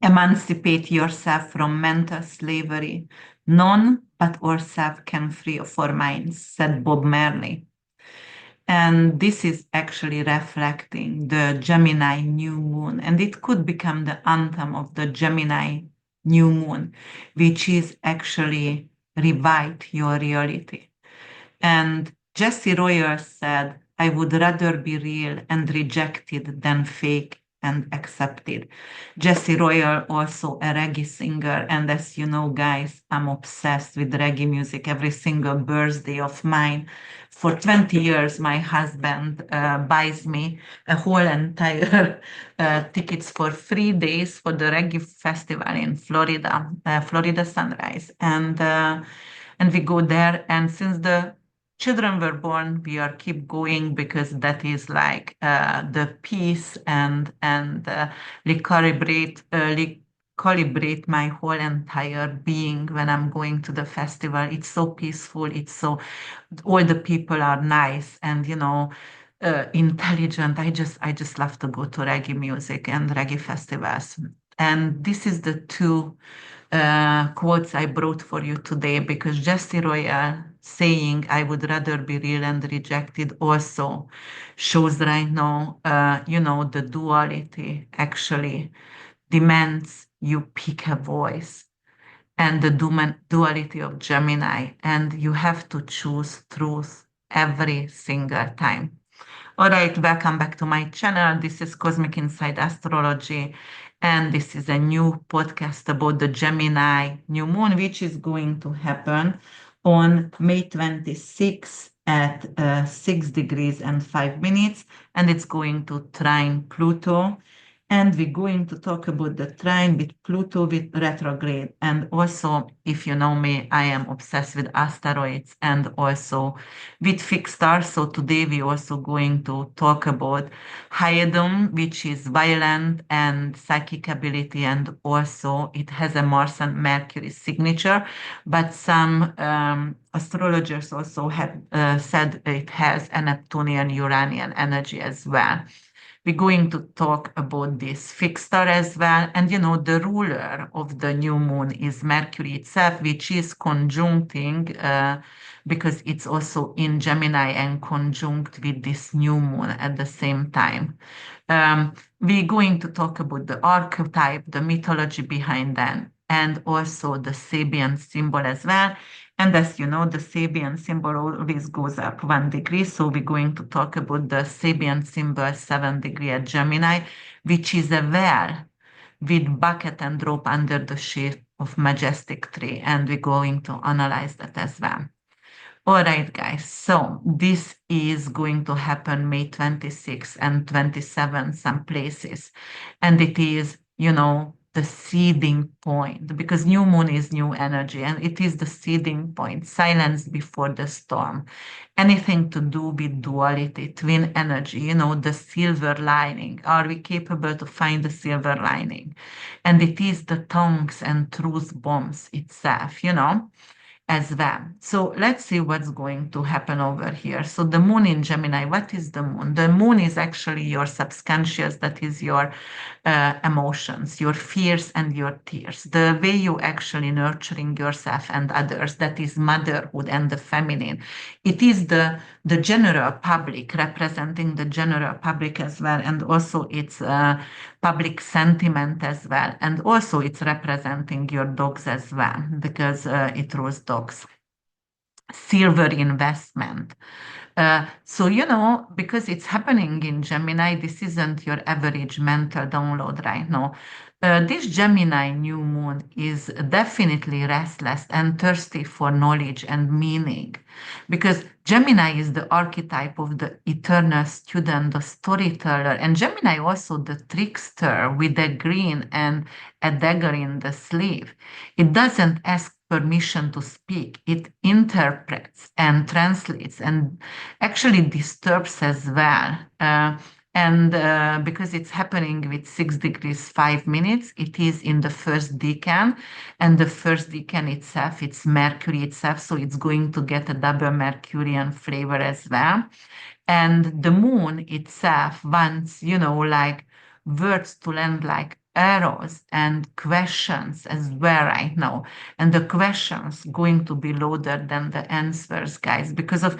emancipate yourself from mental slavery. None but ourselves can free of our minds, said Bob Marley. And this is actually reflecting the Gemini new moon. And it could become the anthem of the Gemini new moon, which is actually rewrite your reality. And Jesse Royal said, I would rather be real and rejected than fake and accepted. Jesse Royal, also a reggae singer. And as you know, guys, I'm obsessed with reggae music. Every single birthday of mine, for 20 years, my husband buys me a whole entire tickets for 3 days for the reggae festival in Florida, Florida Sunrise. And we go there. And since the children were born, we are keep going because that is like the peace and recalibrate my whole entire being when I'm going to the festival. It's so peaceful. It's so all the people are nice and intelligent. I just love to go to reggae music and reggae festivals. And this is the two quotes I brought for you today because Jesse Royal saying I would rather be real and rejected also shows right now, the duality actually demands you pick a voice and the duality of Gemini, and you have to choose truth every single time. All right, welcome back to my channel. This is Cosmic Insight Astrology, and this is a new podcast about the Gemini new moon, which is going to happen on May 26th at 6 degrees and 5 minutes, and it's going to trine Pluto. And we're going to talk about the trine with Pluto with retrograde. And also, if you know me, I am obsessed with asteroids and also with fixed stars. So today we're also going to talk about Hyedum, which is violent and psychic ability. And also it has a Mars and Mercury signature. But some astrologers also have said it has a Neptunian Uranian energy as well. We're going to talk about this fixed star as well. And the ruler of the new moon is Mercury itself, which is conjuncting because it's also in Gemini and conjunct with this new moon at the same time. We're going to talk about the archetype, the mythology behind them, and also the Sabian symbol as well. And as you know, the Sabian symbol always goes up 1 degree. So we're going to talk about the Sabian symbol 7 degree at Gemini, which is a well with bucket and rope under the shade of majestic tree. And we're going to analyze that as well. All right, guys. So this is going to happen May 26 and 27, some places. And it is, the seeding point because new moon is new energy and it is the seeding point, silence before the storm. Anything to do with duality, twin energy, the silver lining. Are we capable to find the silver lining? And it is the tongues and truth bombs itself, as well. So let's see what's going to happen over here. So the moon in Gemini, what is the moon? The moon is actually your subconscious, that is your emotions, your fears and your tears, the way you actually nurturing yourself and others, that is motherhood and the feminine. It is the general public, representing the general public as well, and also it's public sentiment as well, and also it's representing your dogs as well, because it rules dogs. Silver investment. So, because it's happening in Gemini, this isn't your average mental download right now. This Gemini new moon is definitely restless and thirsty for knowledge and meaning, because Gemini is the archetype of the eternal student, the storyteller, and Gemini also the trickster with a green and a dagger in the sleeve. It doesn't ask permission to speak. It interprets and translates and actually disturbs as well. And because it's happening with 6 degrees 5 minutes, it is in the first decan, and the first decan itself, it's Mercury itself, so it's going to get a double Mercurian flavor as well. And the moon itself wants, like words to land like arrows and questions as well right now. And the questions going to be loader than the answers, guys, because of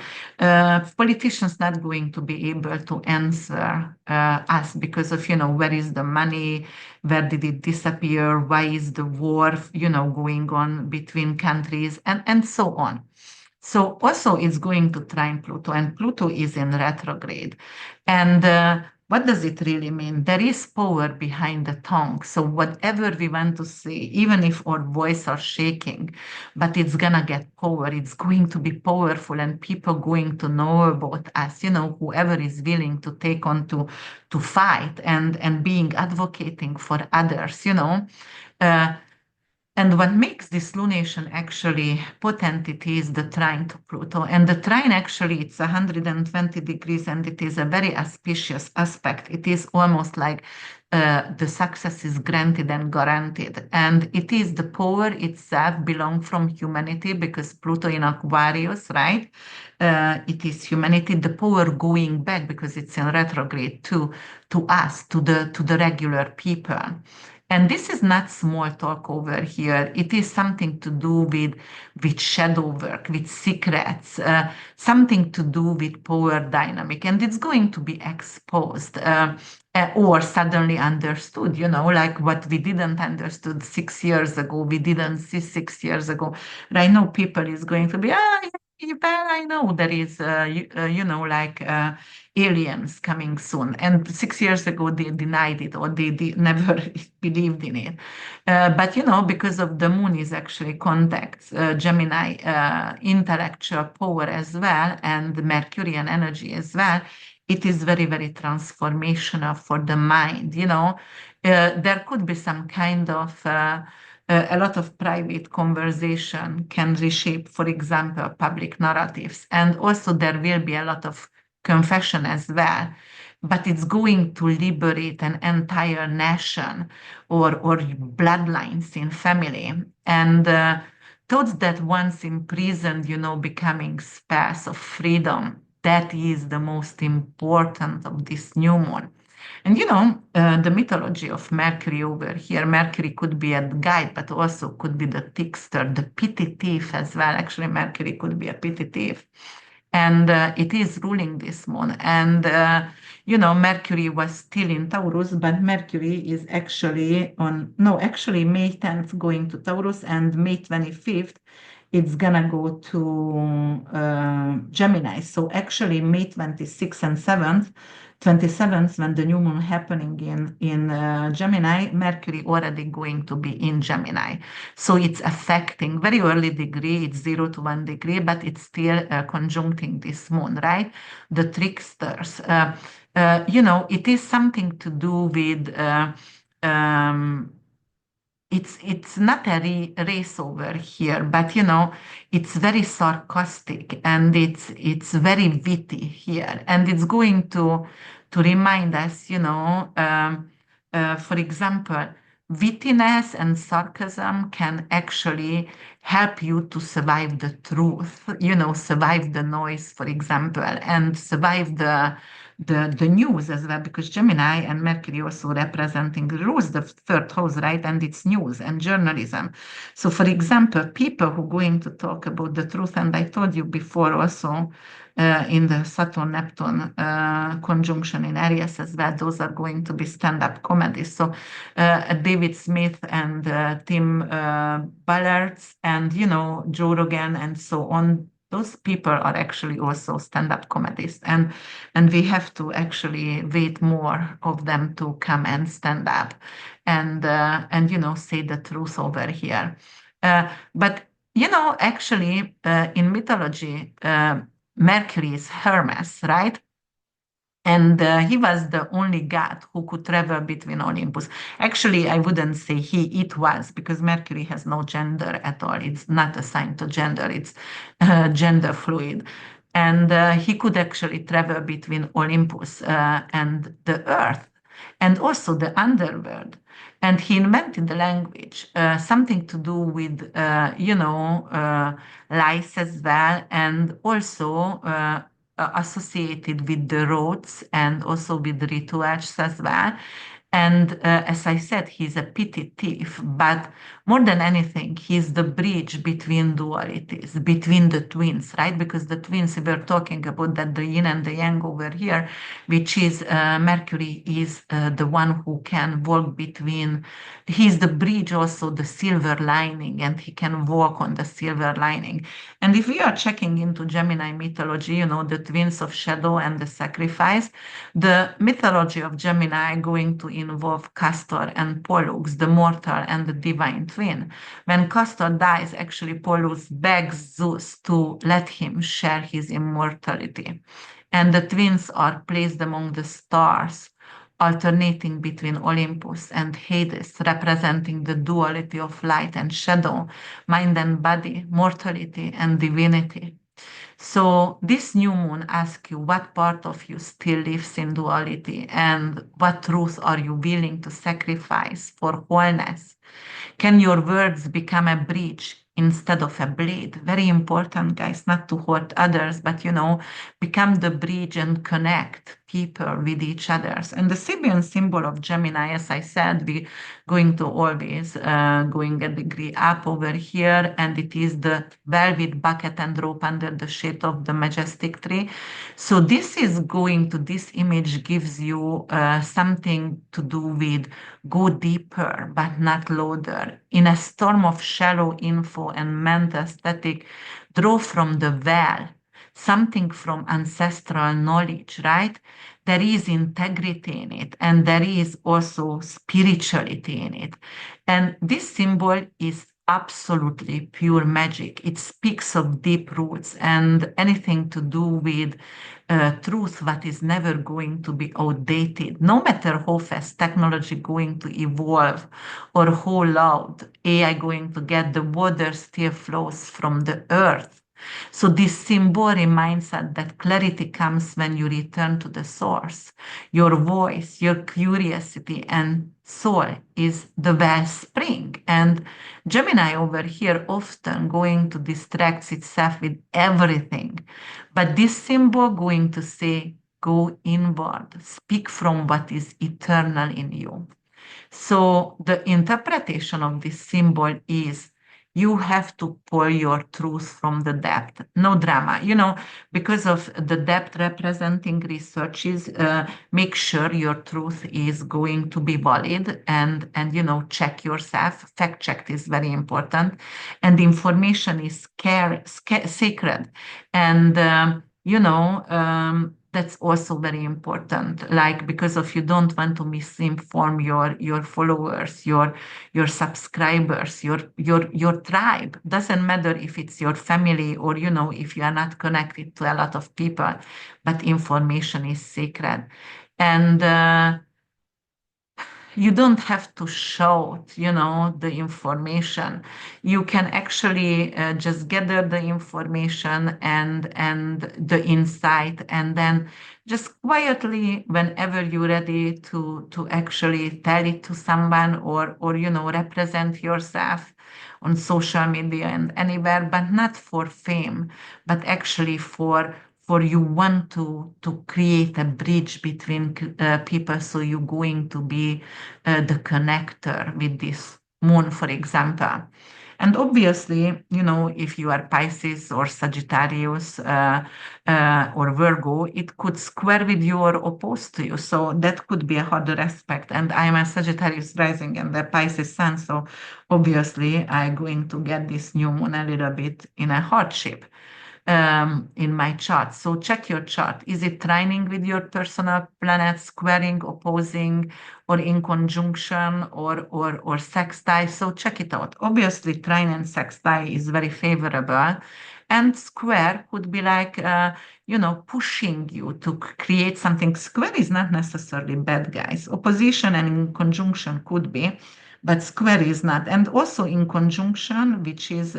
politicians not going to be able to answer us because of, where is the money, where did it disappear, why is the war, going on between countries, and so on. So also it's going to trine Pluto, and Pluto is in retrograde. And what does it really mean? There is power behind the tongue. So whatever we want to say, even if our voice are shaking, but it's gonna get power. It's going to be powerful, and people going to know about us. Whoever is willing to take on to fight and being advocating for others. Uh, and what makes this lunation actually potent, it is the trine to Pluto. And the trine actually, it's 120 degrees and it is a very auspicious aspect. It is almost like the success is granted and guaranteed. And it is the power itself belong from humanity because Pluto in Aquarius, right? It is humanity, the power going back because it's in retrograde to us, to the regular people. And this is not small talk over here. It is something to do with shadow work, with secrets, something to do with power dynamic. And it's going to be exposed or suddenly understood, like what we didn't understood 6 years ago, we didn't see 6 years ago. Right now, people is going to be, well, I know there is, like aliens coming soon. And 6 years ago, they denied it or they never believed in it. But, because of the moon is actually contacts Gemini intellectual power as well and the Mercurian energy as well, it is very, very transformational for the mind. There could be some kind of a lot of private conversation can reshape, for example, public narratives. And also there will be a lot of confession as well. But it's going to liberate an entire nation or bloodlines in family. And thoughts that once imprisoned, becoming space of freedom. That is the most important of this new moon. And the mythology of Mercury over here, Mercury could be a guide, but also could be the trickster, the pity thief as well. Actually, Mercury could be a pity thief. And it is ruling this moon. And, Mercury was still in Taurus, but Mercury is actually no, actually May 10th going to Taurus, and May 25th, it's gonna go to Gemini. So actually May 26th and 27th, when the new moon happening in Gemini, Mercury already going to be in Gemini. So it's affecting very early degree, it's 0 to 1 degree, but it's still conjuncting this moon, right? The tricksters. It is something to do with um, it's not a race over here, but it's very sarcastic and it's very witty here, and it's going to remind us, for example, wittiness and sarcasm can actually help you to survive the truth, survive the noise, for example, and survive the news as well, because Gemini and Mercury also representing the rules, the third house, right? And it's news and journalism. So, for example, people who are going to talk about the truth, and I told you before also in the Saturn Neptune conjunction in Aries as well, those are going to be stand-up comedies. So, David Smith and Tim Ballard and Joe Rogan and so on, those people are actually also stand-up comedies, and we have to actually wait more of them to come and stand up and say the truth over here. But actually in mythology, Mercury is Hermes, right? And he was the only god who could travel between Olympus. Actually, I wouldn't say he, it was, because Mercury has no gender at all. It's not assigned to gender, it's gender fluid. And he could actually travel between Olympus and the earth and also the underworld. And he invented the language, something to do with, lies as well, and also associated with the roads and also with rituals as well. And as I said, he's a pity thief, but more than anything, he's the bridge between dualities, between the twins, right? Because the twins, we were talking about that the yin and the yang over here, which is Mercury is the one who can walk between, he's the bridge, also the silver lining, and he can walk on the silver lining. And if we are checking into Gemini mythology, you know, the twins of shadow and the sacrifice, the mythology of Gemini going to involve Castor and Pollux, the mortal and the divine twin. When Castor dies, actually Pollux begs Zeus to let him share his immortality. And the twins are placed among the stars, alternating between Olympus and Hades, representing the duality of light and shadow, mind and body, mortality and divinity. So this new moon asks you what part of you still lives in duality and what truth are you willing to sacrifice for wholeness. Can your words become a bridge instead of a blade? Very important, guys, not to hurt others, but become the bridge and connect people with each others. And the Sibian symbol of Gemini, as I said, we going to always going a degree up over here, and it is the velvet bucket and rope under the shade of the majestic tree. So this image gives you something to do with go deeper but not louder. In a storm of shallow info and mental static, draw from the well, something from ancestral knowledge, right? There is integrity in it, and there is also spirituality in it. And this symbol is absolutely pure magic. It speaks of deep roots and anything to do with truth that is never going to be outdated, no matter how fast technology going to evolve or how loud AI going to get, the water still flows from the earth. So this symbol reminds us that clarity comes when you return to the source. Your voice, your curiosity and soul is the wellspring. And Gemini over here often going to distract itself with everything. But this symbol going to say, go inward, speak from what is eternal in you. So the interpretation of this symbol is you have to pull your truth from the depth. No drama, because of the depth representing researches, make sure your truth is going to be valid and check yourself. Fact check is very important. And information is sacred. And, that's also very important, like because of you don't want to misinform your followers, your subscribers, your tribe. Doesn't matter if it's your family or if you are not connected to a lot of people, but information is sacred. And you don't have to shout, the information. You can actually just gather the information and the insight, and then just quietly, whenever you're ready to actually tell it to someone or represent yourself on social media and anywhere, but not for fame, but actually for you want to create a bridge between people, so you're going to be the connector with this moon, for example. And obviously, if you are Pisces or Sagittarius or Virgo, it could square with you or opposed to you. So that could be a harder aspect. And I'm a Sagittarius rising and a Pisces sun. So obviously, I'm going to get this new moon a little bit in a hardship in my chart. So check your chart. Is it trining with your personal planet, squaring, opposing, or in conjunction, or sextile? So check it out. Obviously, trine and sextile is very favorable. And square could be like, pushing you to create something. Square is not necessarily bad, guys. Opposition and in conjunction could be, but square is not. And also in conjunction, which is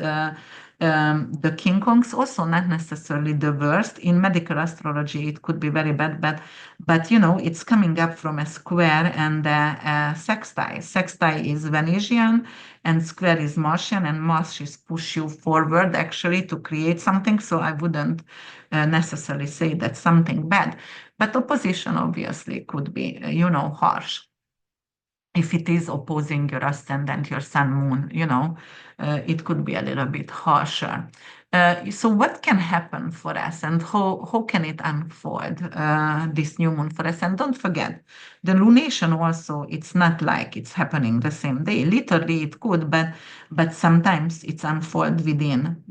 the King Kongs, also not necessarily the worst. In medical astrology, it could be very bad, but it's coming up from a square and a sextile. Sextile is Venusian and square is Martian, and Mars is push you forward actually to create something. So I wouldn't necessarily say that's something bad, but opposition obviously could be, harsh. if it is opposing your ascendant, your sun, moon, it could be a little bit harsher. So what can happen for us and how can it unfold, this new moon for us? And don't forget, the lunation also, it's not like it's happening the same day. Literally it could, but sometimes it's unfold within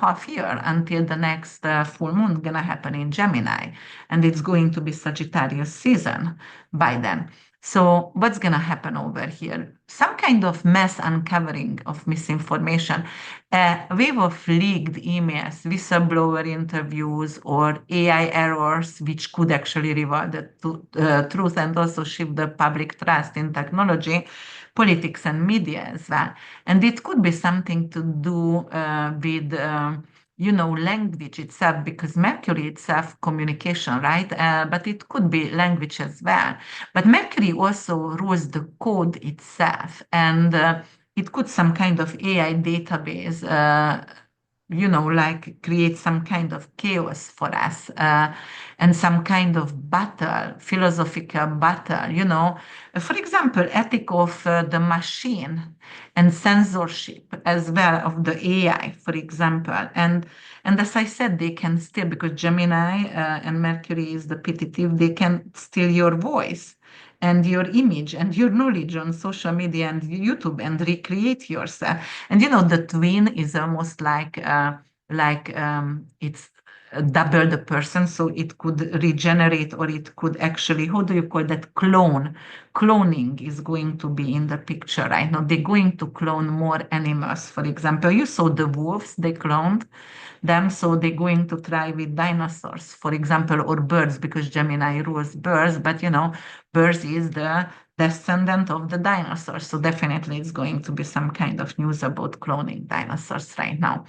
half year until the next full moon gonna happen in Gemini. And it's going to be Sagittarius season by then. So what's going to happen over here? Some kind of mass uncovering of misinformation, a wave of leaked emails, whistleblower interviews, or AI errors, which could actually reveal the truth and also shift the public trust in technology, politics, and media as well. And it could be something to do with language itself, because Mercury itself, communication, right? But it could be language as well. But Mercury also rules the code itself, and it could some kind of AI database, like create some kind of chaos for us, and some kind of battle, philosophical battle, For example, ethic of the machine and censorship as well of the AI, for example. And as I said, they can steal, because Gemini and Mercury is the petitive, they can steal your voice and your image and your knowledge on social media and YouTube and recreate yourself. And the twin is almost like it's double the person, so it could regenerate, or it could actually, how do you call that, cloning is going to be in the picture right now. They're going to clone more animals. For example, you saw the wolves, they cloned them, so they're going to try with dinosaurs, for example, or birds, because Gemini rules birds, but birds is the descendant of the dinosaurs, so definitely it's going to be some kind of news about cloning dinosaurs right now.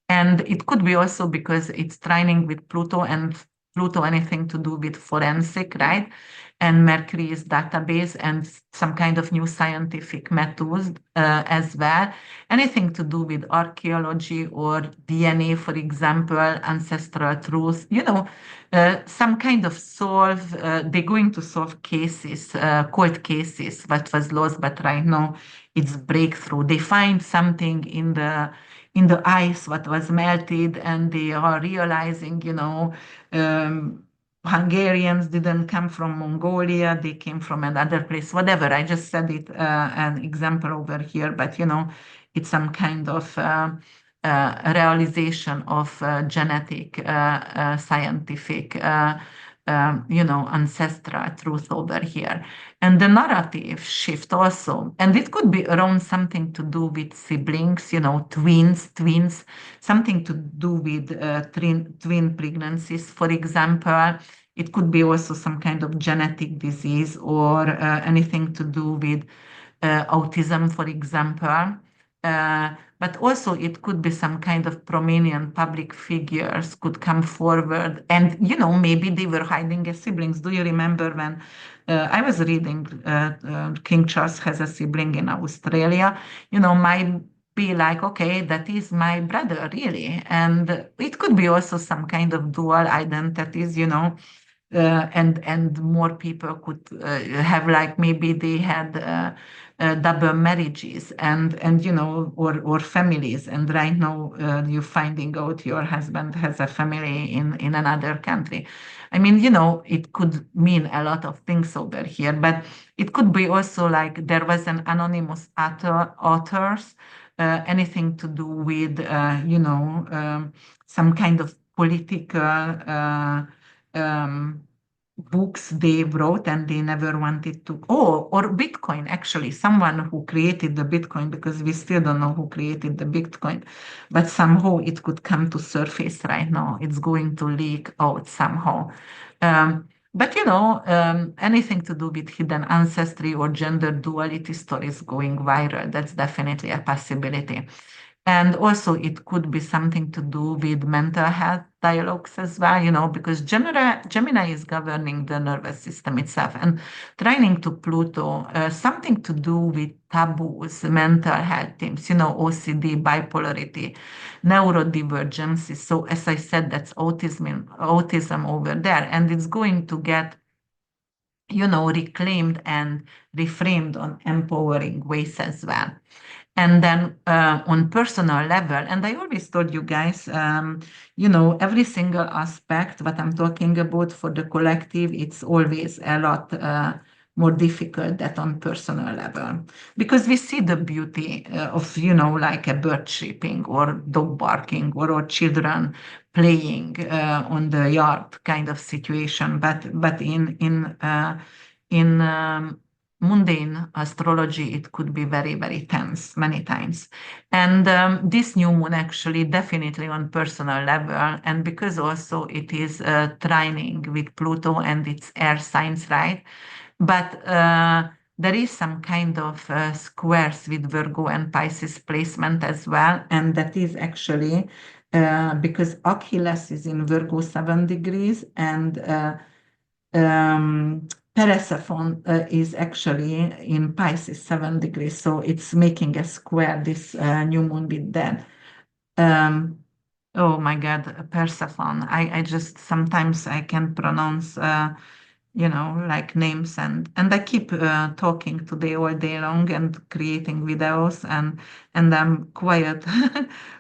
And it could be also because it's trining with Pluto, and Pluto anything to do with forensic, right? And Mercury is database and some kind of new scientific methods as well. Anything to do with archaeology or DNA, for example, ancestral truth, some kind of they're going to solve cases, court cases, what was lost, but right now it's breakthrough. They find something in the ice what was melted, and they are realizing, Hungarians didn't come from Mongolia, they came from another place, whatever. I just said it, an example over here, but it's some kind of realization of genetic, scientific, ancestral truth over here. And the narrative shift also, and it could be around something to do with siblings, twins, something to do with twin pregnancies, for example. It could be also some kind of genetic disease, or anything to do with autism, for example. But also it could be some kind of prominent public figures could come forward, and maybe they were hiding as siblings. Do you remember when I was reading King Charles has a sibling in Australia? Might be like, okay, that is my brother, really. And it could be also some kind of dual identities, and more people could have, like, maybe they had double marriages, and or families, and right now you're finding out your husband has a family in another country. I mean, it could mean a lot of things over here, but it could be also like there was an anonymous authors, anything to do with some kind of political books they wrote, and they never wanted to. Oh, or Bitcoin, actually, someone who created the Bitcoin, because we still don't know who created the Bitcoin, but somehow it could come to surface right now. It's going to leak out somehow. But anything to do with hidden ancestry or gender duality stories going viral, that's definitely a possibility. And also, it could be something to do with mental health dialogues as well, because Gemini is governing the nervous system itself, and training to Pluto, something to do with taboos, mental health themes, OCD, bipolarity, neurodivergency. So, as I said, that's autism over there, and it's going to get reclaimed and reframed on empowering ways as well. And then on personal level, and I always told you guys, every single aspect, what I'm talking about for the collective, it's always a lot more difficult than on personal level. Because we see the beauty of, like a bird chirping or dog barking or children playing on the yard kind of situation. But in mundane astrology, it could be very, very tense many times. And this new moon actually definitely on personal level, and because also it is trining with Pluto and its air signs, right? But there is some kind of squares with Virgo and Pisces placement as well, and that is actually because Achilles is in Virgo 7 degrees and um, Persephone is actually in Pisces 7 degrees, so it's making a square this new moon with that. Um, oh my God, Persephone. I just sometimes I can pronounce like names and I keep talking today all day long and creating videos and I'm quiet,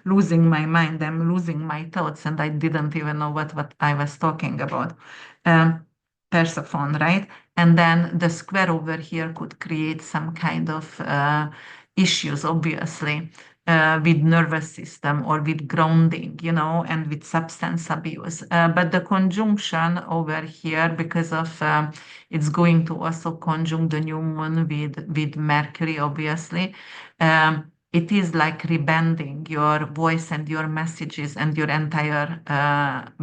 losing my mind. I'm losing my thoughts, and I didn't even know what I was talking about. Um, Persephone, right? And then the square over here could create some kind of issues, obviously, with nervous system or with grounding, and with substance abuse. But the conjunction over here, because of it's going to also conjunct the new moon with Mercury, obviously. It is like rebending your voice and your messages and your entire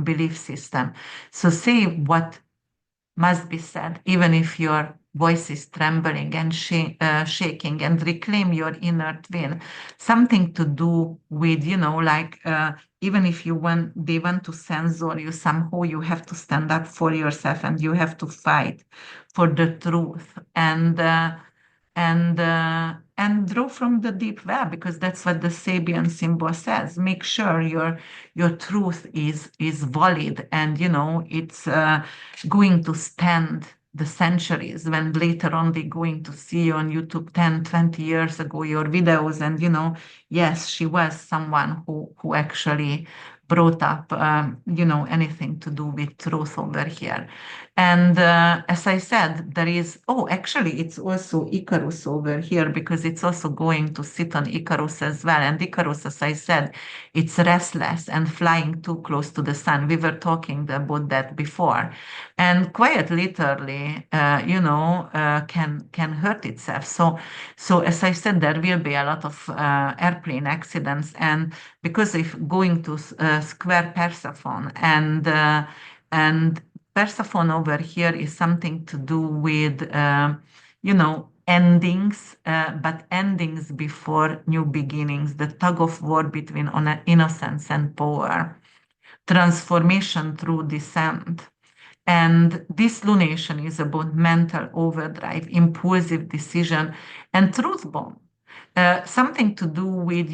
belief system. So say what must be said, even if your voice is trembling and shaking, and reclaim your inner twin. Something to do with, like even if they want to censor you, somehow you have to stand up for yourself and you have to fight for the truth and draw from the deep well, because that's what the Sabian symbol says. Make sure your truth is valid, and it's going to stand the centuries, when later on they're going to see you on YouTube 10, 20 years ago, your videos, and yes, she was someone who actually brought up anything to do with truth over here. And as I said, there is, actually, it's also Icarus over here, because it's also going to sit on Icarus as well. And Icarus, as I said, it's restless and flying too close to the sun. We were talking about that before. And quite literally, can hurt itself. So as I said, there will be a lot of airplane accidents. And because if going to square Persephone and Persephone over here is something to do with, endings, but endings before new beginnings, the tug of war between innocence and power, transformation through descent. And this lunation is about mental overdrive, impulsive decision, and truth bomb. Something to do with,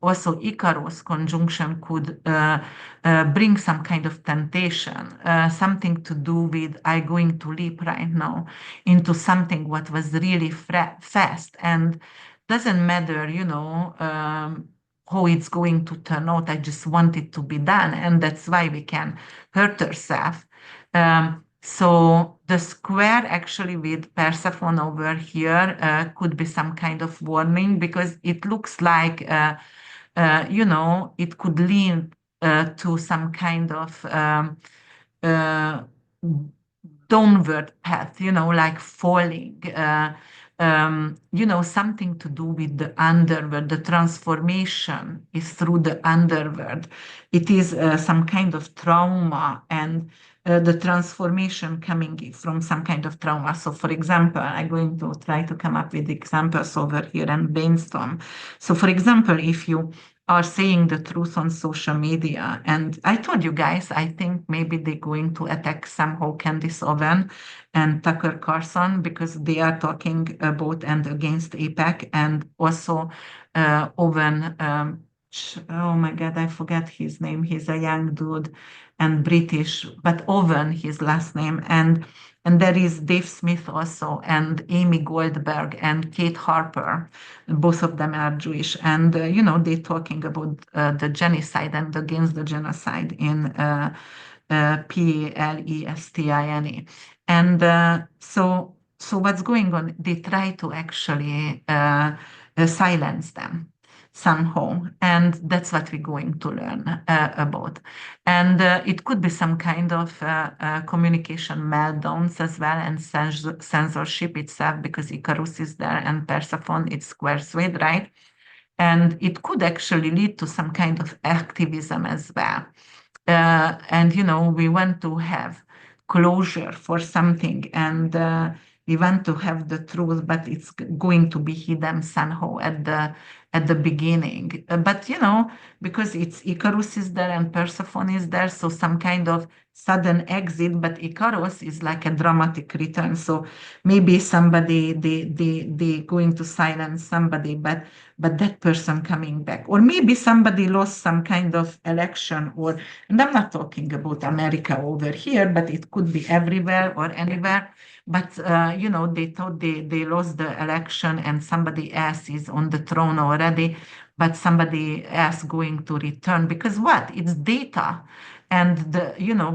also Icarus conjunction could bring some kind of temptation, something to do with I'm going to leap right now into something what was really fast, and doesn't matter, how it's going to turn out. I just want it to be done, and that's why we can hurt ourselves. So the square actually with Persephone over here could be some kind of warning, because it looks like, it could lead to some kind of uh, downward path, like falling. Something to do with the underworld. The transformation is through the underworld. It is some kind of trauma, and the transformation coming from some kind of trauma. So, for example, I'm going to try to come up with examples over here and brainstorm. So, for example, if you are saying the truth on social media, and I told you guys, I think maybe they're going to attack somehow Candice Owen and Tucker Carlson, because they are talking about and against APEC, and also Owen oh my God, I forgot his name. He's a young dude and British, but Owen, his last name. And there is Dave Smith also, and Amy Goldberg and Kate Harper. Both of them are Jewish. And, they're talking about the genocide and against the genocide in Palestine. And so what's going on? They try to actually silence them somehow, and that's what we're going to learn about. And it could be some kind of communication meltdowns as well, and censorship itself, because Icarus is there and Persephone it's squares with, right? And it could actually lead to some kind of activism as well. And we want to have closure for something, and we want to have the truth, but it's going to be hidden somehow at the beginning. But because it's Icarus is there and Persephone is there, so some kind of sudden exit. But Icarus is like a dramatic return. So maybe somebody they going to silence somebody, but that person coming back, or maybe somebody lost some kind of election, and I'm not talking about America over here, but it could be everywhere or anywhere. But they thought they lost the election and somebody else is on the throne already, but somebody else going to return, because what? It's data. And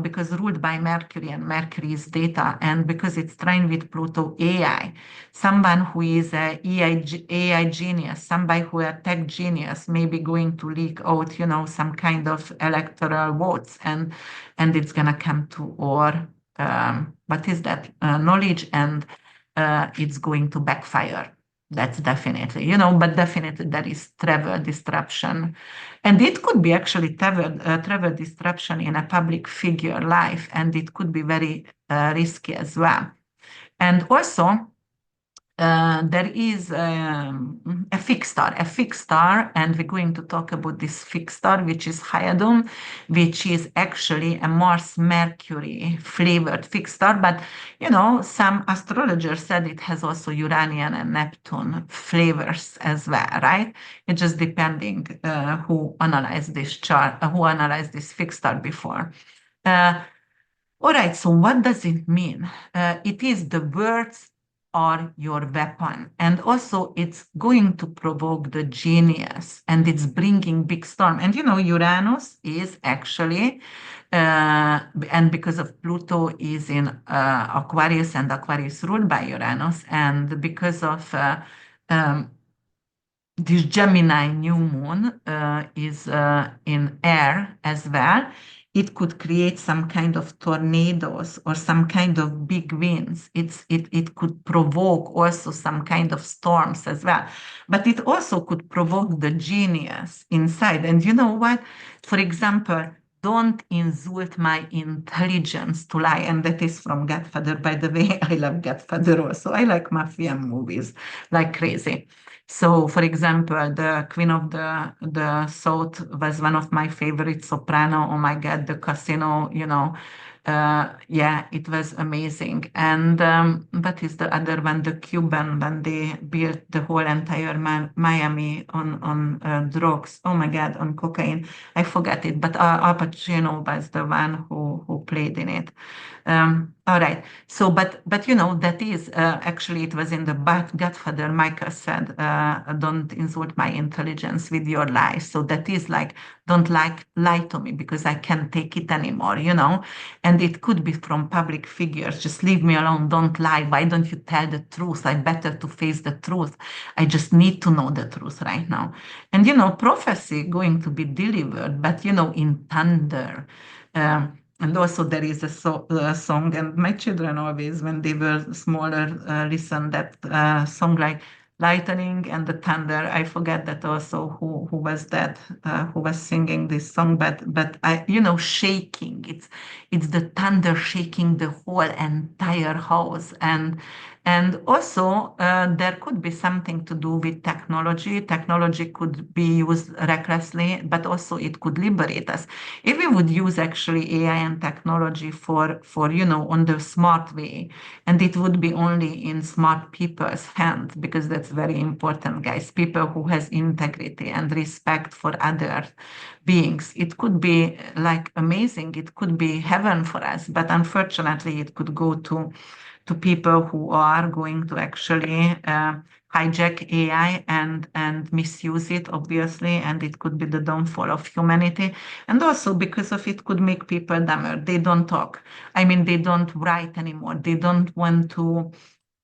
because ruled by Mercury, and Mercury is data, and because it's trine with Pluto, AI, someone who is a AI genius, somebody who a tech genius, maybe going to leak out, some kind of electoral votes, and it's gonna come to our what is that knowledge, and it's going to backfire. That's definitely, but definitely there is travel disruption. And it could be actually travel disruption in a public figure life, and it could be very risky as well. And also, there is a fixed star, and we're going to talk about this fixed star, which is Hyadum, which is actually a Mars-Mercury flavored fixed star. But some astrologers said it has also Uranian and Neptune flavors as well, right? It's just depending who analyzed this chart, who analyzed this fixed star before. All right, so what does it mean? It is the words are your weapon. And also it's going to provoke the genius, and it's bringing big storm. And Uranus is actually, and because of Pluto is in Aquarius, and Aquarius ruled by Uranus, and because of this Gemini new moon is in air as well, it could create some kind of tornadoes or some kind of big winds. It could provoke also some kind of storms as well. But it also could provoke the genius inside. And you know what? For example, don't insult my intelligence to lie. And that is from Godfather. By the way, I love Godfather also. I like mafia movies like crazy. So, for example, the Queen of the South was one of my favorite soprano. Oh my God, the Casino, yeah, it was amazing. And what is the other one? The Cuban, when they built the whole entire Miami on drugs. Oh my God, on cocaine. I forgot it, but Al Pacino was the one who played in it. All right. So, but that is actually it was in the Godfather. Michael said, "Don't insult my intelligence with your lies." So that is like, don't lie to me, because I can't take it anymore. And it could be from public figures. Just leave me alone. Don't lie. Why don't you tell the truth? I better to face the truth. I just need to know the truth right now. And prophecy going to be delivered, but in thunder. And also there is a song, and my children always, when they were smaller, listen that song like lightning and the thunder. I forget that also who was that who was singing this song, but I shaking. It's the thunder shaking the whole entire house, and And also, there could be something to do with technology. Technology could be used recklessly, but also it could liberate us. If we would use actually AI and technology for on the smart way, and it would be only in smart people's hands, because that's very important, guys. People who has integrity and respect for other beings. It could be like amazing. It could be heaven for us, but unfortunately, it could go to people who are going to actually hijack AI and misuse it, obviously, and it could be the downfall of humanity. And also because of it could make people dumber. They don't talk. I mean, they don't write anymore. They don't want to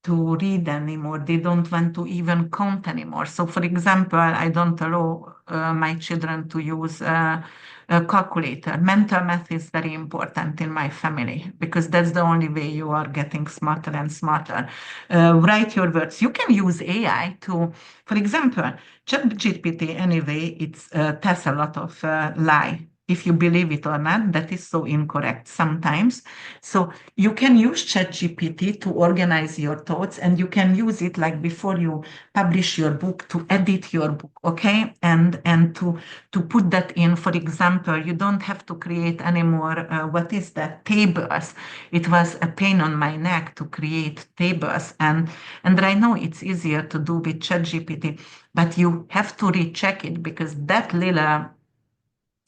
read anymore. They don't want to even count anymore. So, for example, I don't allow my children to use a calculator. Mental math is very important in my family because that's the only way you are getting smarter and smarter. Write your words. You can use AI to, for example, ChatGPT anyway, it's tells a lot of lie. If you believe it or not, that is so incorrect sometimes. So you can use ChatGPT to organize your thoughts, and you can use it like before you publish your book to edit your book, okay? And to put that in, for example, you don't have to create anymore, what is that, tables. It was a pain on my neck to create tables. And right now it's easier to do with ChatGPT, but you have to recheck it because that little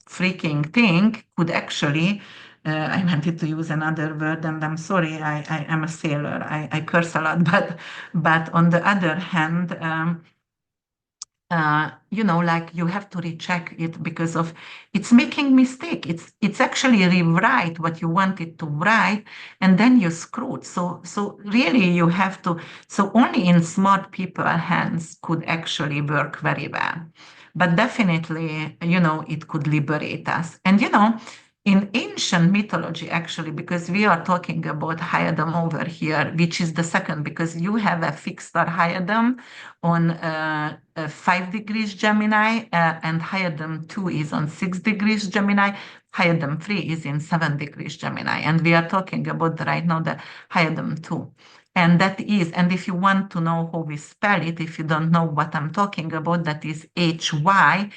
freaking thing could actually I wanted to use another word, and I'm sorry, I am a sailor. I curse a lot, but on the other hand, like you have to recheck it because of it's making mistake. It's actually rewrite what you wanted to write, and then you screwed. So really you have to. So only in smart people hands could actually work very well. But definitely, it could liberate us. And in ancient mythology, actually, because we are talking about Hyadam over here, which is the second, because you have a fixed star Hyadam on 5 degrees Gemini, and Hyadam 2 is on 6 degrees Gemini. Hyadam 3 is in 7 degrees Gemini. And we are talking about right now the Hyadam 2. And that is, and if you want to know how we spell it, if you don't know what I'm talking about, that is Hyadum.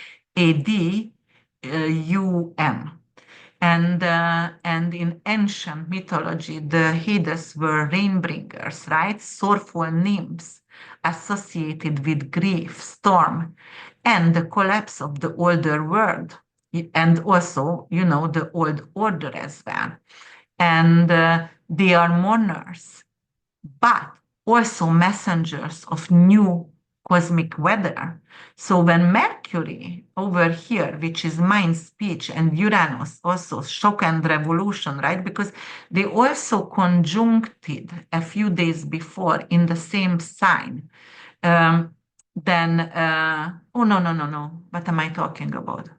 And in ancient mythology, the Hades were rainbringers, right? Sorrowful nymphs associated with grief, storm, and the collapse of the older world, and also, the old order as well. And they are mourners, but also messengers of new cosmic weather. So when Mercury over here, which is mind, speech, and Uranus, also shock and revolution, right? Because they also conjuncted a few days before in the same sign. Then, oh, no, no, no, no. What am I talking about?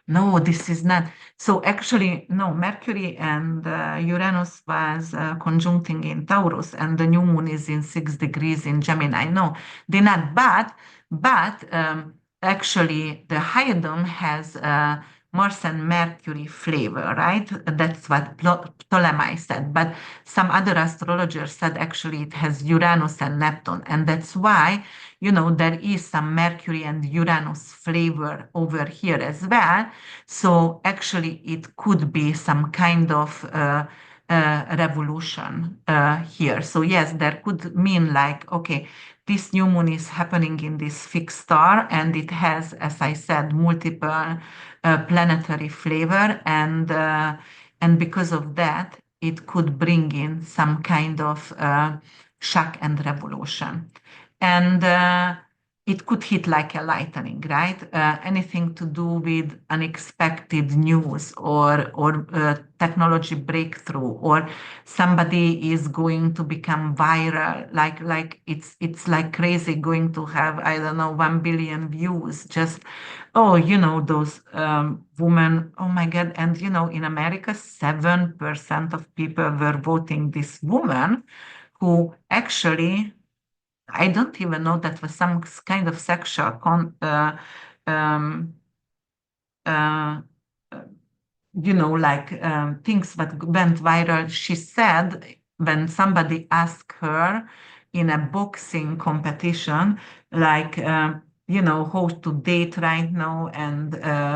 No, this is not. So actually, no, Mercury and Uranus was conjuncting in Taurus, and the new moon is in 6 degrees in Gemini. No, they're not. But actually, the Hyadum has Mars and Mercury flavor, right? That's what Ptolemy said. But some other astrologers said actually it has Uranus and Neptune, and that's why there is some Mercury and Uranus flavor over here as well. So actually, it could be some kind of revolution here. So yes, there could mean like, okay, this new moon is happening in this fixed star, and it has, as I said, multiple planetary flavor, and because of that, it could bring in some kind of shock and revolution. And it could hit like a lightning, right? Anything to do with unexpected news or technology breakthrough, or somebody is going to become viral, like it's like crazy, going to have, I don't know, 1 billion views. Just those women. Oh my God! And in America, 7% of people were voting this woman who actually, I don't even know, that was some kind of sexual um, uh, like things that went viral. She said when somebody asked her in a boxing competition, like, how to date right now and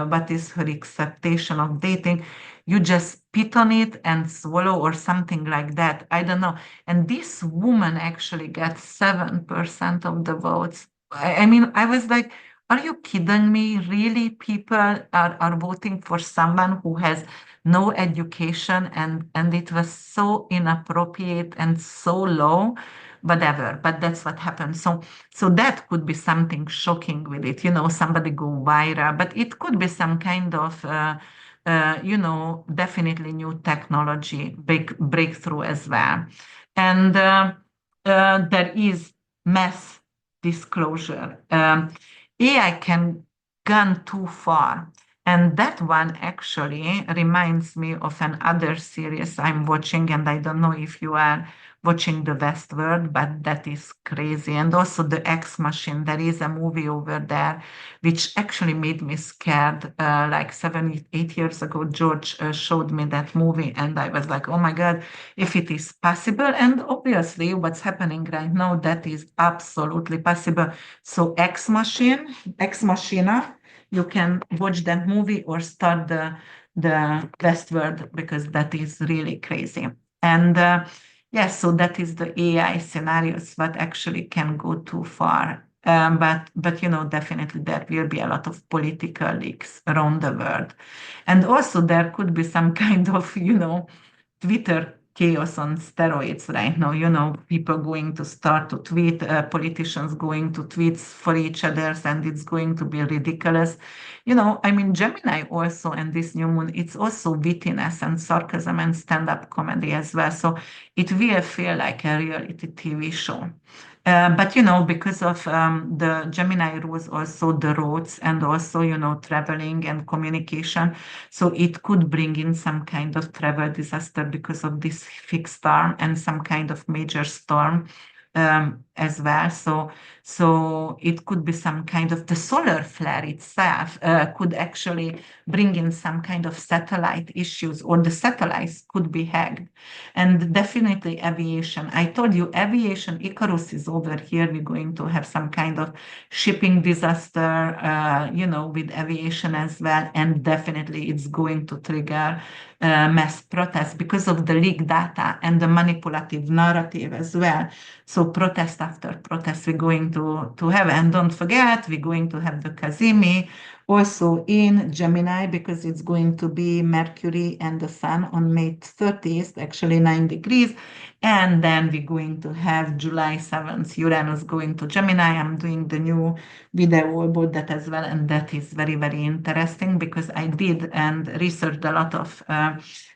what is her expectation of dating, you just spit on it and swallow or something like that. I don't know. And this woman actually got 7% of the votes. I mean, I was like, are you kidding me? Really, people are voting for someone who has no education, and it was so inappropriate and so low, whatever. But that's what happened. So that could be something shocking with it, somebody go viral, but it could be some kind of definitely new technology breakthrough as well. And there is mass disclosure. AI can gone too far. And that one actually reminds me of another series I'm watching, and I don't know if you are watching the Westworld, but that is crazy. And also the X Machine, there is a movie over there which actually made me scared. Like 7, 8 years ago, George showed me that movie, and I was like, oh my God, if it is possible. And obviously, what's happening right now, that is absolutely possible. So Ex Machina, you can watch that movie or start the Westworld because that is really crazy. And yes, so that is the AI scenarios that actually can go too far. But definitely there will be a lot of political leaks around the world, and also there could be some kind of Twitter chaos on steroids right now. People going to start to tweet, politicians going to tweets for each other, and it's going to be ridiculous. I mean, Gemini also, and this new moon, it's also wittiness and sarcasm and stand-up comedy as well. So it will feel like a reality TV show. But because of the Gemini rules, also the roads and also traveling and communication, so it could bring in some kind of travel disaster because of this fixed storm and some kind of major storm as well. So it could be some kind of the solar flare itself could actually bring in some kind of satellite issues, or the satellites could be hacked. And definitely aviation. I told you, aviation, Icarus is over here. We're going to have some kind of shipping disaster, with aviation as well. And definitely it's going to trigger mass protests because of the leaked data and the manipulative narrative as well. So protest after protest we're going to have. And don't forget, we're going to have the Kazimi also in Gemini, because it's going to be Mercury and the Sun on May 30th, actually 9 degrees. And then we're going to have July 7th, Uranus going to Gemini. I'm doing the new video about that as well. And that is very, very interesting because I did and researched a lot of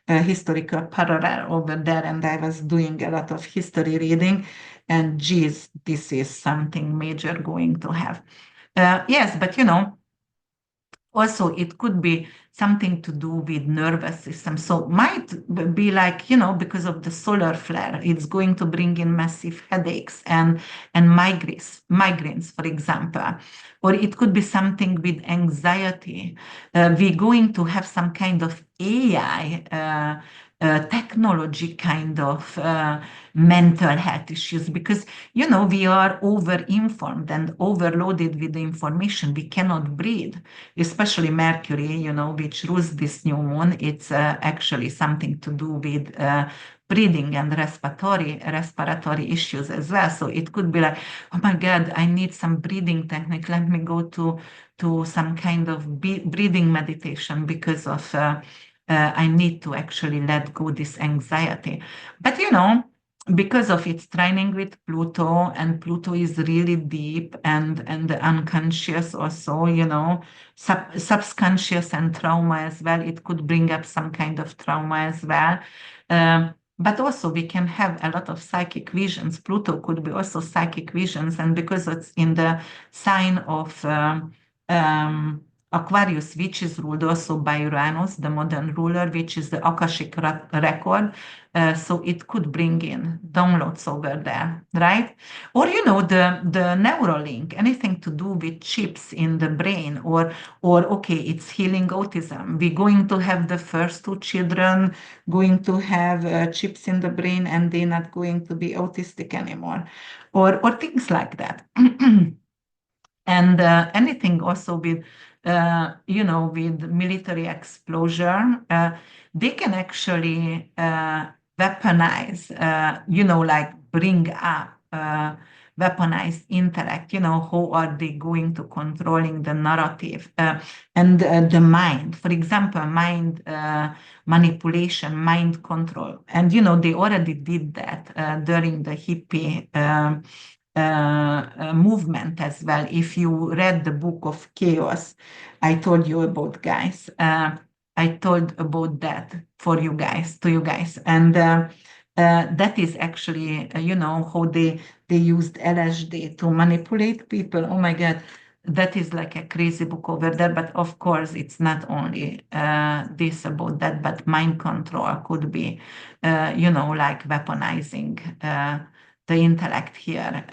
historical parallel over there. And I was doing a lot of history reading. And geez, this is something major going to have. Yes, but also it could be something to do with nervous system. So might be like, because of the solar flare, it's going to bring in massive headaches and migraines, for example. Or it could be something with anxiety. We're going to have some kind of AI technology kind of mental health issues, because we are over informed and overloaded with the information. We cannot breathe, especially Mercury, which rules this new moon. It's actually something to do with breathing and respiratory issues as well. So it could be like, oh my God, I need some breathing technique. Let me go to some kind of breathing meditation because of I need to actually let go this anxiety. But because of its training with Pluto, and Pluto is really deep and the unconscious also, subconscious and trauma as well. It could bring up some kind of trauma as well. But also we can have a lot of psychic visions. Pluto could be also psychic visions, and because it's in the sign um, Aquarius, which is ruled also by Uranus, the modern ruler, which is the Akashic record. So it could bring in downloads over there, right? Or, the Neuralink, anything to do with chips in the brain, or okay, it's healing autism. We're going to have the first two children going to have chips in the brain and they're not going to be autistic anymore, or things like that. And anything also with, with military exposure, they can actually weaponize, like bring up weaponized intellect. How are they going to controlling the narrative and the mind? For example, mind manipulation, mind control. And, they already did that during the hippie movement as well. If you read the book of Chaos, I told you about, guys. I told about that for you guys, to you guys. And that is actually, how they used LSD to manipulate people. Oh my God, that is like a crazy book over there. But of course, it's not only this about that, but mind control could be, like weaponizing the intellect here.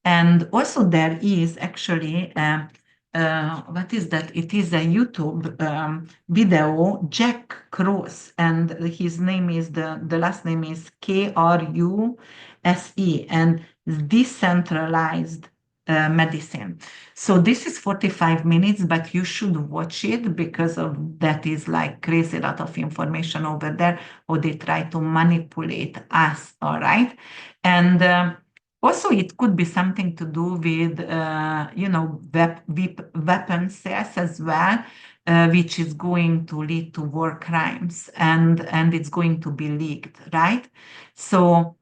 And also there is actually, what is that? It is a YouTube video, Jack Kruse, and his name is, the last name is Kruse, and decentralized medicine. So this is 45 minutes, but you should watch it because of that is like crazy lot of information over there, or they try to manipulate us, all right? And also, it could be something to do with, weapon sales as well, which is going to lead to war crimes, and it's going to be leaked, right? So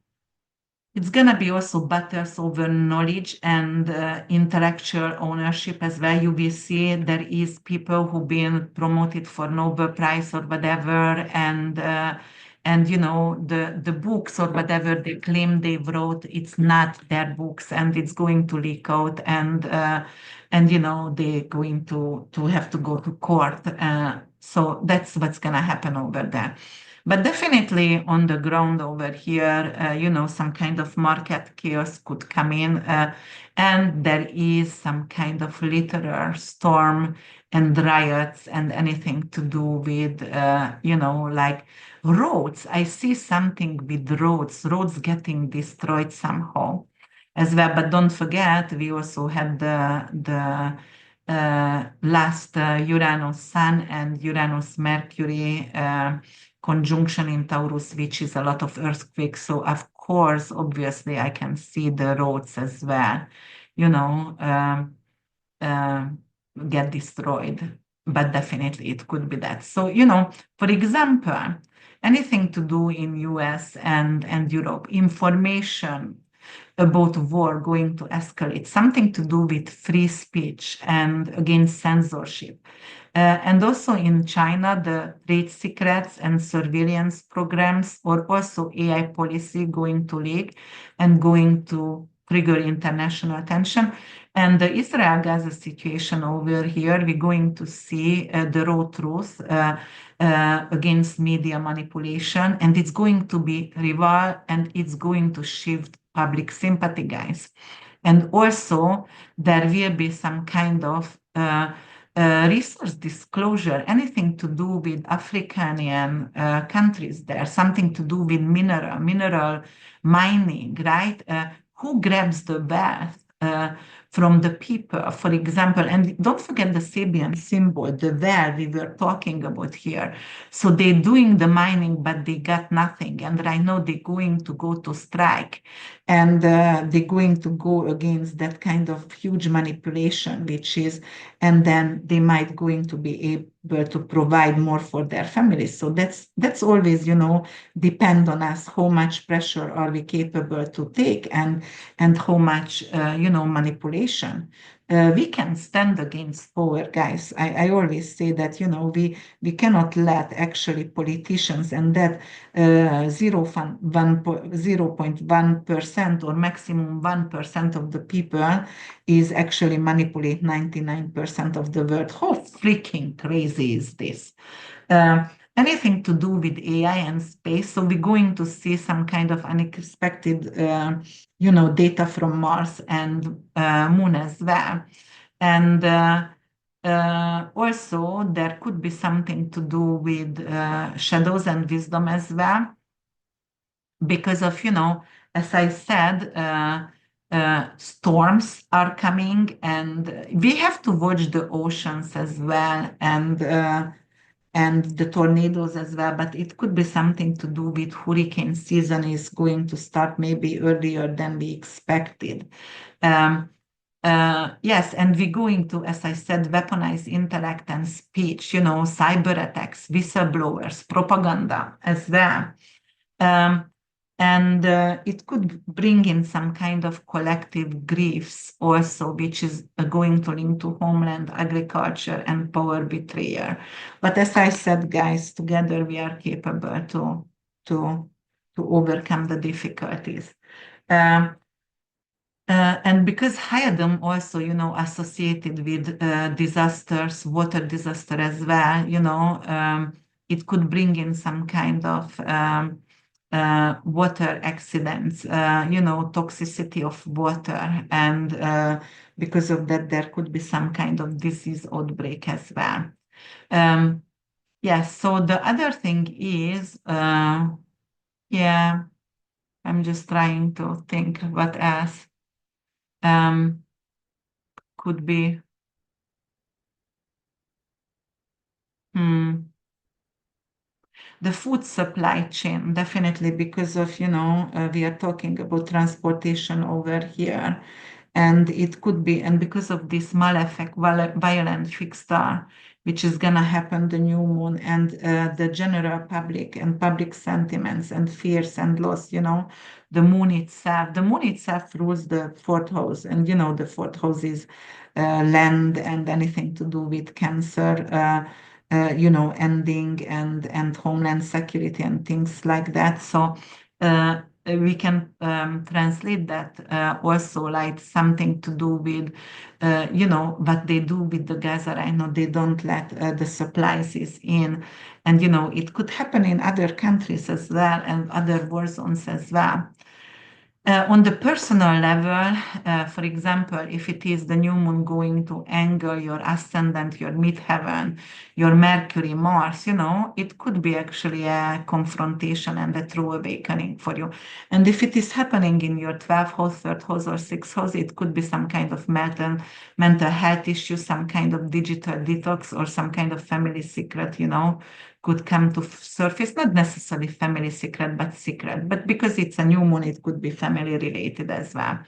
it's going to be also battles over knowledge and intellectual ownership as well. You will see there is people who've been promoted for Nobel Prize or whatever, and the books or whatever they claim they wrote, it's not their books, and it's going to leak out, and they're going to have to go to court. So that's what's going to happen over there. But definitely on the ground over here, some kind of market chaos could come in, and there is some kind of literal storm and riots and anything to do with, like roads. I see something with roads getting destroyed somehow as well. But don't forget, we also had the last Uranus Sun and Uranus Mercury conjunction in Taurus, which is a lot of earthquakes. So of course, obviously, I can see the roads as well, uh, get destroyed. But definitely, it could be that. So, for example, anything to do in US and Europe, information about war going to escalate, something to do with free speech and against censorship. And also in China, the trade secrets and surveillance programs, or also AI policy going to leak and going to trigger international attention. And the Israel-Gaza situation over here, we're going to see the raw truth against media manipulation, and it's going to be rival, and it's going to shift public sympathy, guys. And also, there will be some kind of resource disclosure, anything to do with African countries there, something to do with mineral mining, right? Who grabs the wealth from the people, for example? And don't forget the Sabian symbol, the well we were talking about here. So they're doing the mining, but they got nothing. And right now they're going to go to strike, and they're going to go against that kind of huge manipulation, which is, and then they might going to be able to provide more for their families. So that's always, depend on us, how much pressure are we capable to take, and how much, manipulation situation. We can stand against power, guys. I always say that, we cannot let actually politicians and that 0.1% or maximum 1% of the people is actually manipulate 99% of the world. How freaking crazy is this? Uh, Anything to do with AI and space. So we're going to see some kind of unexpected, data from Mars and Moon as well. And also there could be something to do with shadows and wisdom as well, because of, as I said, storms are coming, and we have to watch the oceans as well, and the tornadoes as well, but it could be something to do with hurricane season is going to start maybe earlier than we expected. Yes, and we're going to, as I said, weaponize intellect and speech, cyber attacks, whistleblowers, propaganda as well. And it could bring in some kind of collective griefs also, which is going to link to homeland, agriculture, and power betrayal. But as I said, guys, together we are capable to overcome the difficulties. And because Hayadam also, associated with disasters, water disaster as well, it could bring in some kind of water accidents, toxicity of water. And because of that, there could be some kind of disease outbreak as well. Yes, so the other thing is, yeah, I'm just trying to think what else could be. The food supply chain, definitely, because of, we are talking about transportation over here. And it could be, and because of this malefic, violent fixed star, which is going to happen, the new moon, and the general public and public sentiments and fears and loss, the moon itself rules the fourth house. And, the fourth house is land and anything to do with cancer. Ending and homeland security and things like that. So we can translate that also like something to do with, what they do with the Gaza right now. They don't let the supplies in. And, it could happen in other countries as well and other war zones as well. On the personal level, for example, if it is the new moon going to angle your ascendant, your midheaven, your Mercury, Mars, it could be actually a confrontation and a true awakening for you. And if it is happening in your 12th house, 3rd house, or 6th house, it could be some kind of mental health issue, some kind of digital detox, or some kind of family secret, could come to surface, not necessarily family secret, but because it's a new moon, it could be family related as well.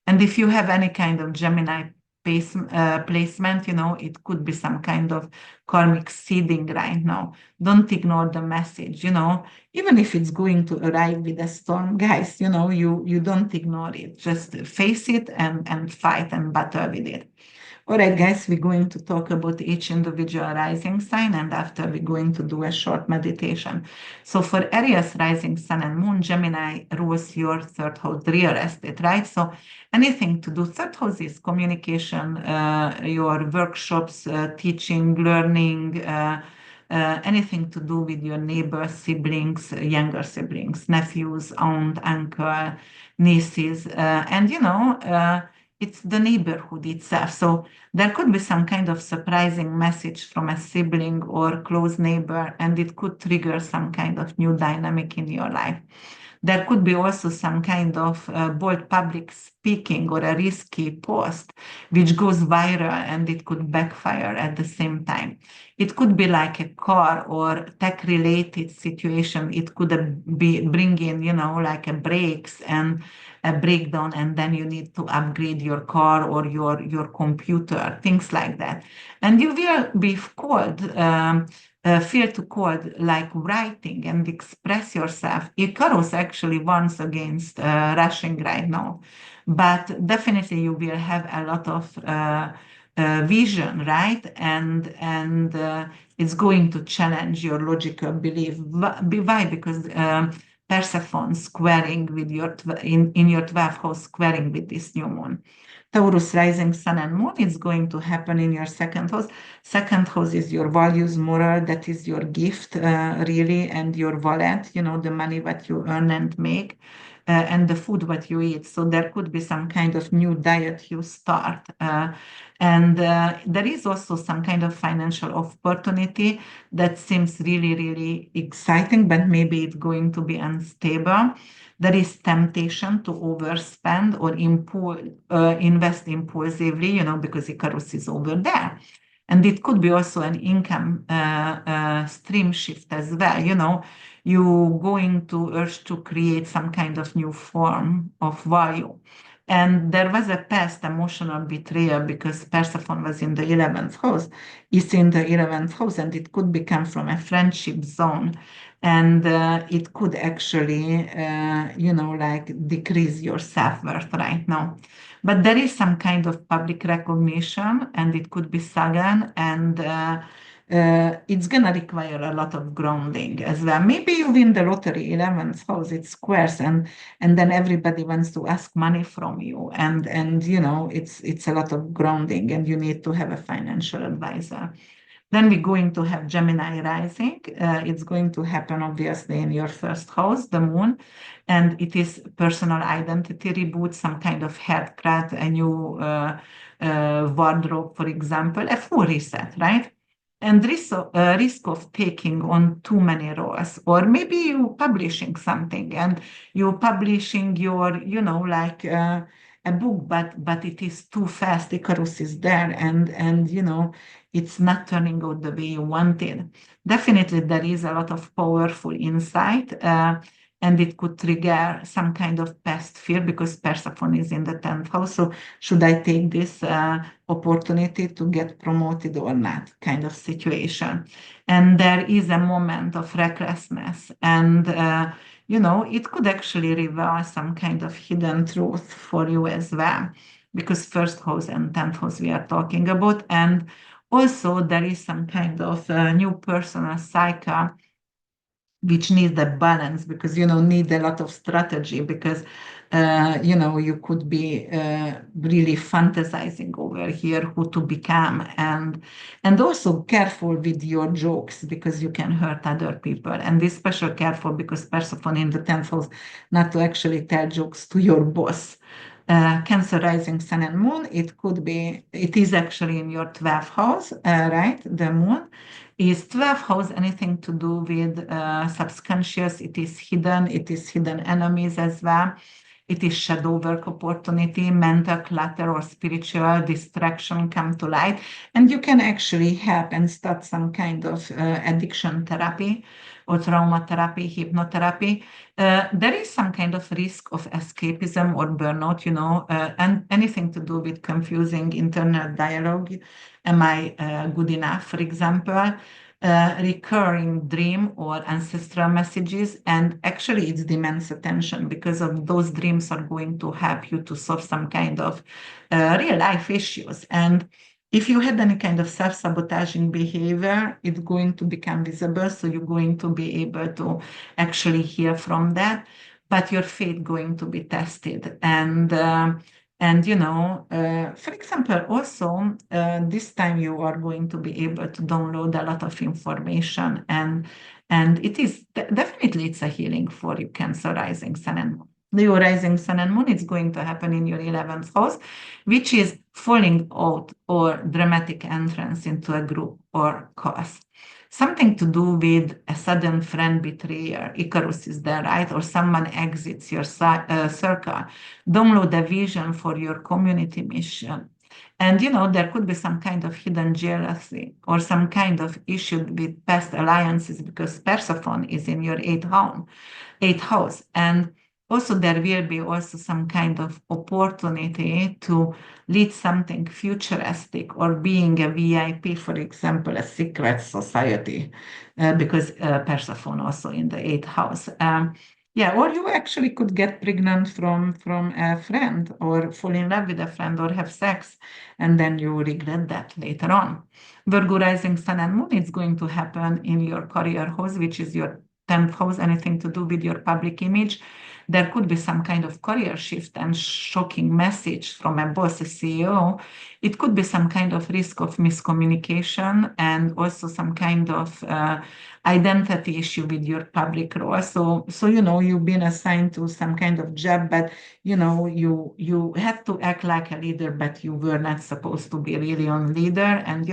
And if you have any kind of Gemini placement, it could be some kind of karmic seeding right now. Don't ignore the message, even if it's going to arrive with a storm, guys, you don't ignore it. Just face it and fight and battle with it. All right, guys, we're going to talk about each individual rising sign, and after we're going to do a short meditation. So for Aries rising sun and moon, Gemini rules your 3rd house, real estate, right? So anything to do, 3rd house is communication, your workshops, teaching, learning, anything to do with your neighbors, siblings, younger siblings, nephews, aunt, uncle, nieces, and it's the neighborhood itself. So there could be some kind of surprising message from a sibling or close neighbor, and it could trigger some kind of new dynamic in your life. There could be also some kind of bold public speaking or a risky post which goes viral, and it could backfire at the same time. It could be like a car or tech related situation. It could be bring in, like a brakes and a breakdown, and then you need to upgrade your car or your computer, things like that. And you will be called. Feel to code like writing and express yourself. Icarus actually warns against rushing right now, but definitely you will have a lot of vision, right? And it's going to challenge your logical belief. Why? Because Persephone squaring with in your 12th house, squaring with this new moon. Taurus rising sun and moon is going to happen in your second house. Second house is your values, moral, that is your gift, really, and your wallet, the money that you earn and make, and the food that you eat. So there could be some kind of new diet you start. And there is also some kind of financial opportunity that seems really, really exciting, but maybe it's going to be unstable. There is temptation to overspend or invest impulsively, because Icarus is over there. And it could be also an income stream shift as well. You're going to urge to create some kind of new form of value. And there was a past emotional betrayal because Persephone was in the 11th house, is in the 11th house, and it could become from a friendship zone. And it could actually, like decrease your self-worth right now. But there is some kind of public recognition, and it could be sudden, and it's going to require a lot of grounding as well. Maybe you win the lottery, 11th house, it squares, and then everybody wants to ask money from you, and it's a lot of grounding, and you need to have a financial advisor. Then we're going to have Gemini rising. It's going to happen obviously in your first house, the moon, and it is personal identity reboot, some kind of haircut, a new wardrobe, for example, a full reset, right? And risk of taking on too many roles, or maybe you publishing something and you publishing your, like a book, but it is too fast. Icarus is there, and it's not turning out the way you wanted. Definitely, there is a lot of powerful insight. And it could trigger some kind of past fear because Persephone is in the 10th house. So should I take this opportunity to get promoted or not kind of situation? And there is a moment of recklessness. And, it could actually reveal some kind of hidden truth for you as well. Because first house and 10th house we are talking about. And also there is some kind of new personal cycle which needs the balance because need a lot of strategy because you could be really fantasizing over here who to become and also careful with your jokes because you can hurt other people and this special careful because Persephone in the 10th house not to actually tell jokes to your boss. Cancer rising sun and moon, it is actually in your 12th house, right? The moon is 12th house anything to do with subconscious, it is hidden enemies as well. It is shadow work opportunity, mental clutter or spiritual distraction come to light. And you can actually help and start some kind of addiction therapy or trauma therapy, hypnotherapy. There is some kind of risk of escapism or burnout, and anything to do with confusing internal dialogue. Am I good enough, for example? Recurring dream or ancestral messages, and actually it's demands attention because of those dreams are going to help you to solve some kind of real life issues. And if you had any kind of self-sabotaging behavior, it's going to become visible. So you're going to be able to actually hear from that, but your faith going to be tested. And for example, also this time you are going to be able to download a lot of information, and it is definitely it's a healing for you, Cancer rising sun and moon. Your rising sun and moon is going to happen in your 11th house, which is falling out or dramatic entrance into a group or cause. Something to do with a sudden friend betrayer. Icarus is there, right? Or someone exits your circle. Download a vision for your community mission. And, there could be some kind of hidden jealousy or some kind of issue with past alliances because Persephone is in your eighth house. And also there will be also some kind of opportunity to lead something futuristic or being a VIP, for example, a secret society, because Persephone also in the 8th house. Yeah, or you actually could get pregnant from a friend or fall in love with a friend or have sex, and then you regret that later on. Virgo rising sun and moon is going to happen in your career house, which is your 10th house, anything to do with your public image. There could be some kind of career shift and shocking message from a boss, a CEO. It could be some kind of risk of miscommunication and also some kind of identity issue with your public role. So you've been assigned to some kind of job, but you had to act like a leader, but you were not supposed to be really on leader, and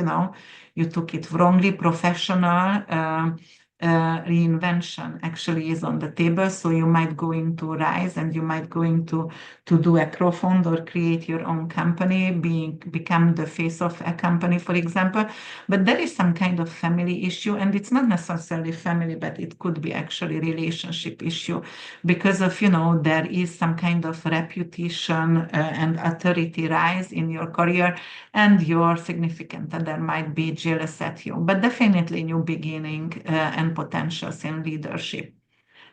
you took it wrongly. Professional reinvention actually is on the table, so you might going to rise and you might going to do a crowdfund or create your own company, become the face of a company, for example. But there is some kind of family issue, and it's not necessarily family, but it could be actually relationship issue because of, there is some kind of reputation and authority rise in your career, and your significant other might be jealous at you. But definitely new beginning and potentials in leadership,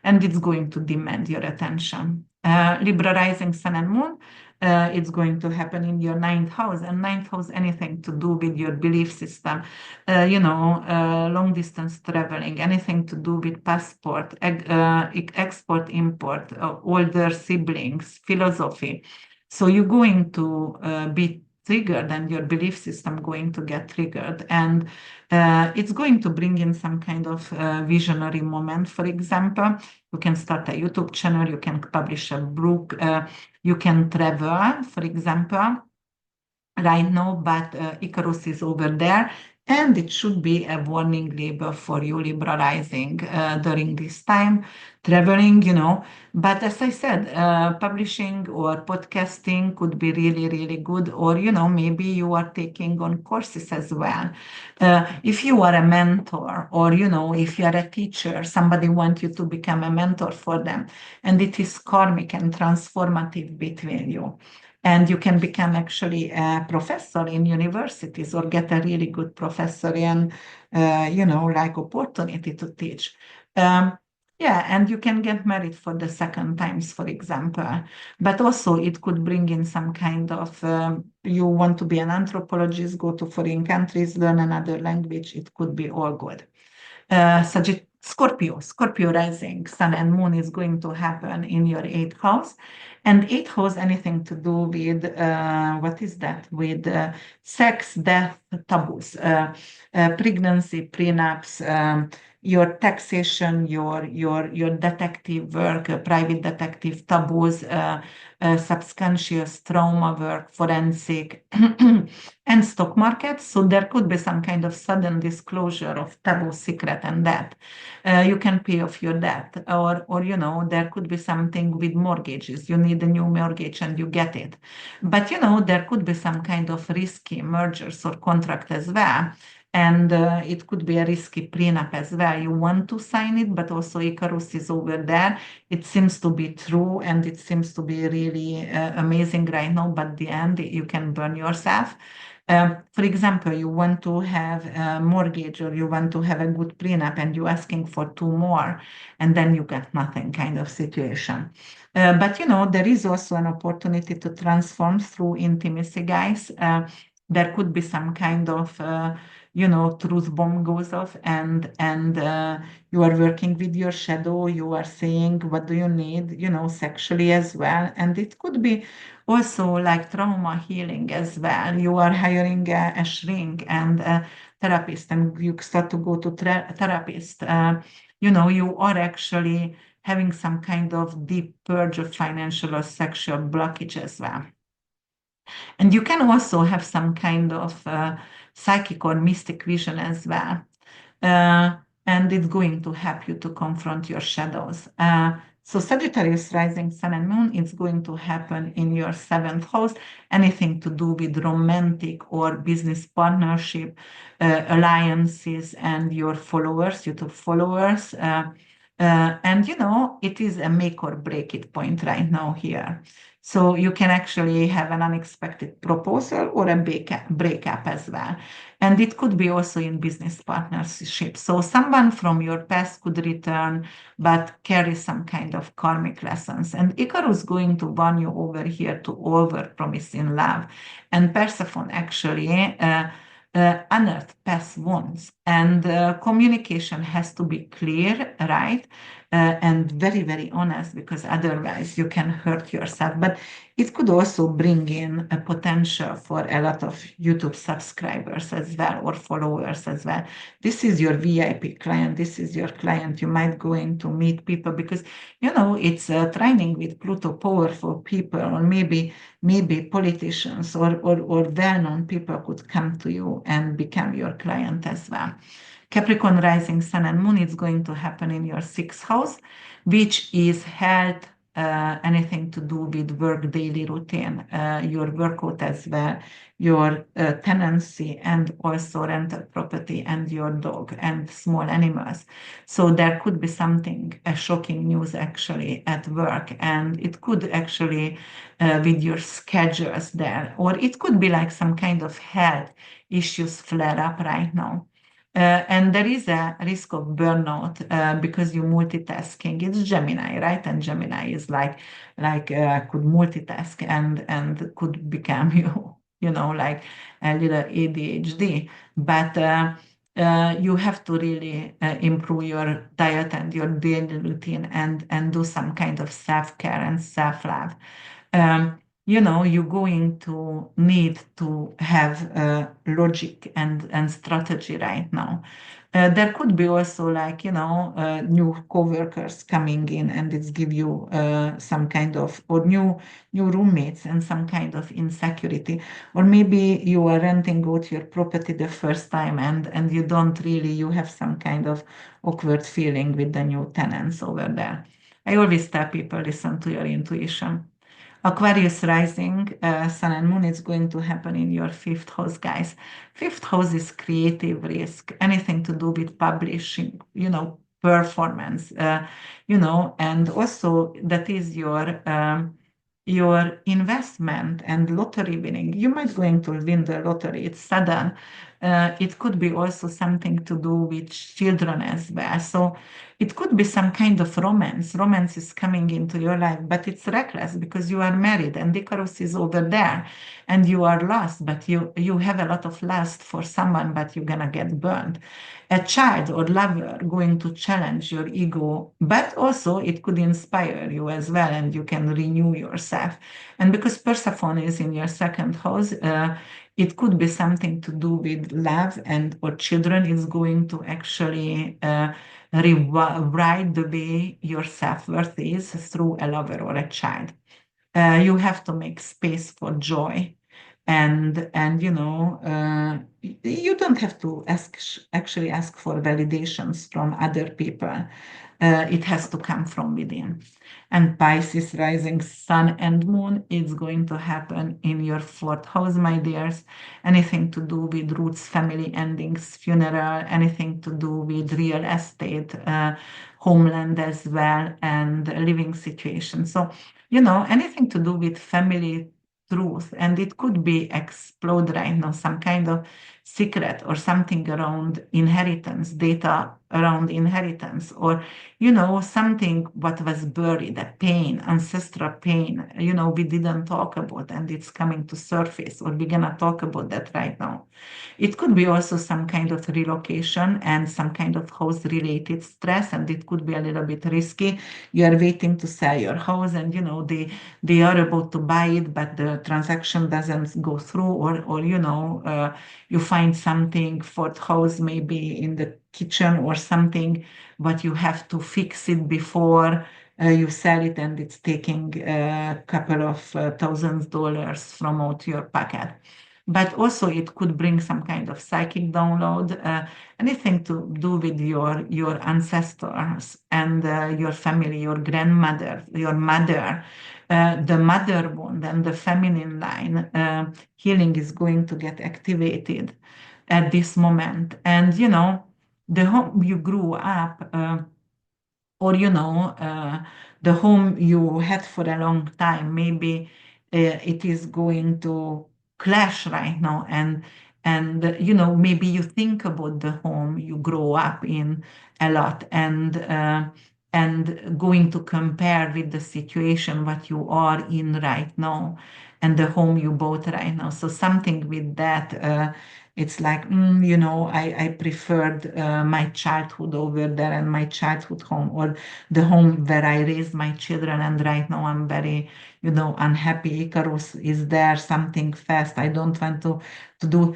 and it's going to demand your attention. Libra rising sun and moon, it's going to happen in your ninth house, and ninth house, anything to do with your belief system, long distance traveling, anything to do with passport, export, import, older siblings, philosophy. So you're going to be triggered, and your belief system going to get triggered, and it's going to bring in some kind of visionary moment. For example, you can start a YouTube channel, you can publish a book, you can travel, for example, right now, but Icarus is over there. And it should be a warning label for you, Libra rising, during this time, traveling, But as I said, publishing or podcasting could be really, really good. Or, maybe you are taking on courses as well. If you are a mentor, or, if you are a teacher, somebody wants you to become a mentor for them. And it is karmic and transformative between you, and you can become actually a professor in universities or get a really good professor and like opportunity to teach. Yeah, and you can get married for the second times, for example. But also it could bring in some kind of you want to be an anthropologist, go to foreign countries, learn another language. It could be all good. Scorpio rising, sun and moon is going to happen in your eighth house. And eighth house, anything to do with, what is that? With sex, death, taboos, pregnancy, prenups, your taxation, your detective work, private detective taboos, subconscious trauma work, forensic, and stock market. So there could be some kind of sudden disclosure of taboo secret and that. You can pay off your debt, or there could be something with mortgages. You need a new mortgage and you get it. But there could be some kind of risky mergers or contract as well. And it could be a risky prenup as well. You want to sign it, but also Icarus is over there. It seems to be true, and it seems to be really amazing right now, but at the end, you can burn yourself. For example, you want to have a mortgage or you want to have a good prenup, and you're asking for two more, and then you get nothing kind of situation. But there is also an opportunity to transform through intimacy, guys. There could be some kind of truth bomb goes off, and you are working with your shadow. You are saying, what do you need, sexually as well. And it could be also like trauma healing as well. You are hiring a shrink and a therapist, and you start to go to therapist. You are actually having some kind of deep purge of financial or sexual blockage as well. And you can also have some kind of psychic or mystic vision as well. Uh, and it's going to help you to confront your shadows. So Sagittarius rising sun and moon is going to happen in your seventh house. Anything to do with romantic or business partnership, alliances, and your followers, YouTube followers. And it is a make or break it point right now here. So you can actually have an unexpected proposal or a breakup as well. And it could be also in business partnership. So someone from your past could return, but carry some kind of karmic lessons. And Icarus going to warn you over here to overpromise in love. And Persephone actually unearth past wounds. And communication has to be clear, right? And very, very honest, because otherwise you can hurt yourself. But it could also bring in a potential for a lot of YouTube subscribers as well, or followers as well. This is your VIP client. This is your client. You might go in to meet people because, it's training with Pluto, powerful people, or maybe politicians or well-known people could come to you and become your client as well. Capricorn rising sun and moon is going to happen in your sixth house, which is health, anything to do with work, daily routine, your workout as well, your tenancy, and also rental property, and your dog and small animals. So there could be something, a shocking news actually at work, and it could actually with your schedules there, or it could be like some kind of health issues flare up right now. And there is a risk of burnout because you multitasking. It's Gemini, right? And Gemini is like could multitask and could become like a little ADHD. But you have to really improve your diet and your daily routine and do some kind of self-care and self-love. You're going to need to have logic and strategy right now. There could be also like, new coworkers coming in and it's give you some kind of, or new roommates and some kind of insecurity. Or maybe you are renting out your property the first time and you don't really, you have some kind of awkward feeling with the new tenants over there. I always tell people, listen to your intuition. Aquarius rising, Sun and Moon is going to happen in your fifth house, guys. Fifth house is creative risk, anything to do with publishing, performance, and also that is your investment and lottery winning. You might going to win the lottery. It's sudden. It could be also something to do with children as well. So it could be some kind of romance. Romance is coming into your life, but it's reckless because you are married and Icarus is over there and you are lost, but you have a lot of lust for someone, but you're gonna get burned. A child or lover going to challenge your ego, but also it could inspire you as well, and you can renew yourself. And because Persephone is in your second house, it could be something to do with love and or children is going to actually rewrite the way your self-worth is through a lover or a child. You have to make space for joy, and you don't have to actually ask for validations from other people. It has to come from within. And Pisces rising sun and moon is going to happen in your fourth house, my dears. Anything to do with roots, family endings, funeral, anything to do with real estate, homeland as well, and living situation. So anything to do with family truth, and it could be explode right now, some kind of secret or something around inheritance, data around inheritance, or something what was buried, a pain, ancestral pain, we didn't talk about, and it's coming to surface, or we're gonna talk about that right now. It could be also some kind of relocation and some kind of house related stress, and it could be a little bit risky. You are waiting to sell your house, and they are about to buy it, but the transaction doesn't go through, or you find something for the house maybe in the kitchen or something, but you have to fix it before you sell it, and it's taking a couple of $1,000 from out your pocket. But also it could bring some kind of psychic download, anything to do with your ancestors and your family, your grandmother, your mother, the mother wound and the feminine line. Healing is going to get activated at this moment. And the home you grew up, or the home you had for a long time, maybe it is going to clash right now, and maybe you think about the home you grow up in a lot, and going to compare with the situation what you are in right now and the home you bought right now. So something with that, it's like, I preferred my childhood over there and my childhood home, or the home where I raised my children. And right now I'm very, unhappy. Icarus is there, something fast. I don't want to do,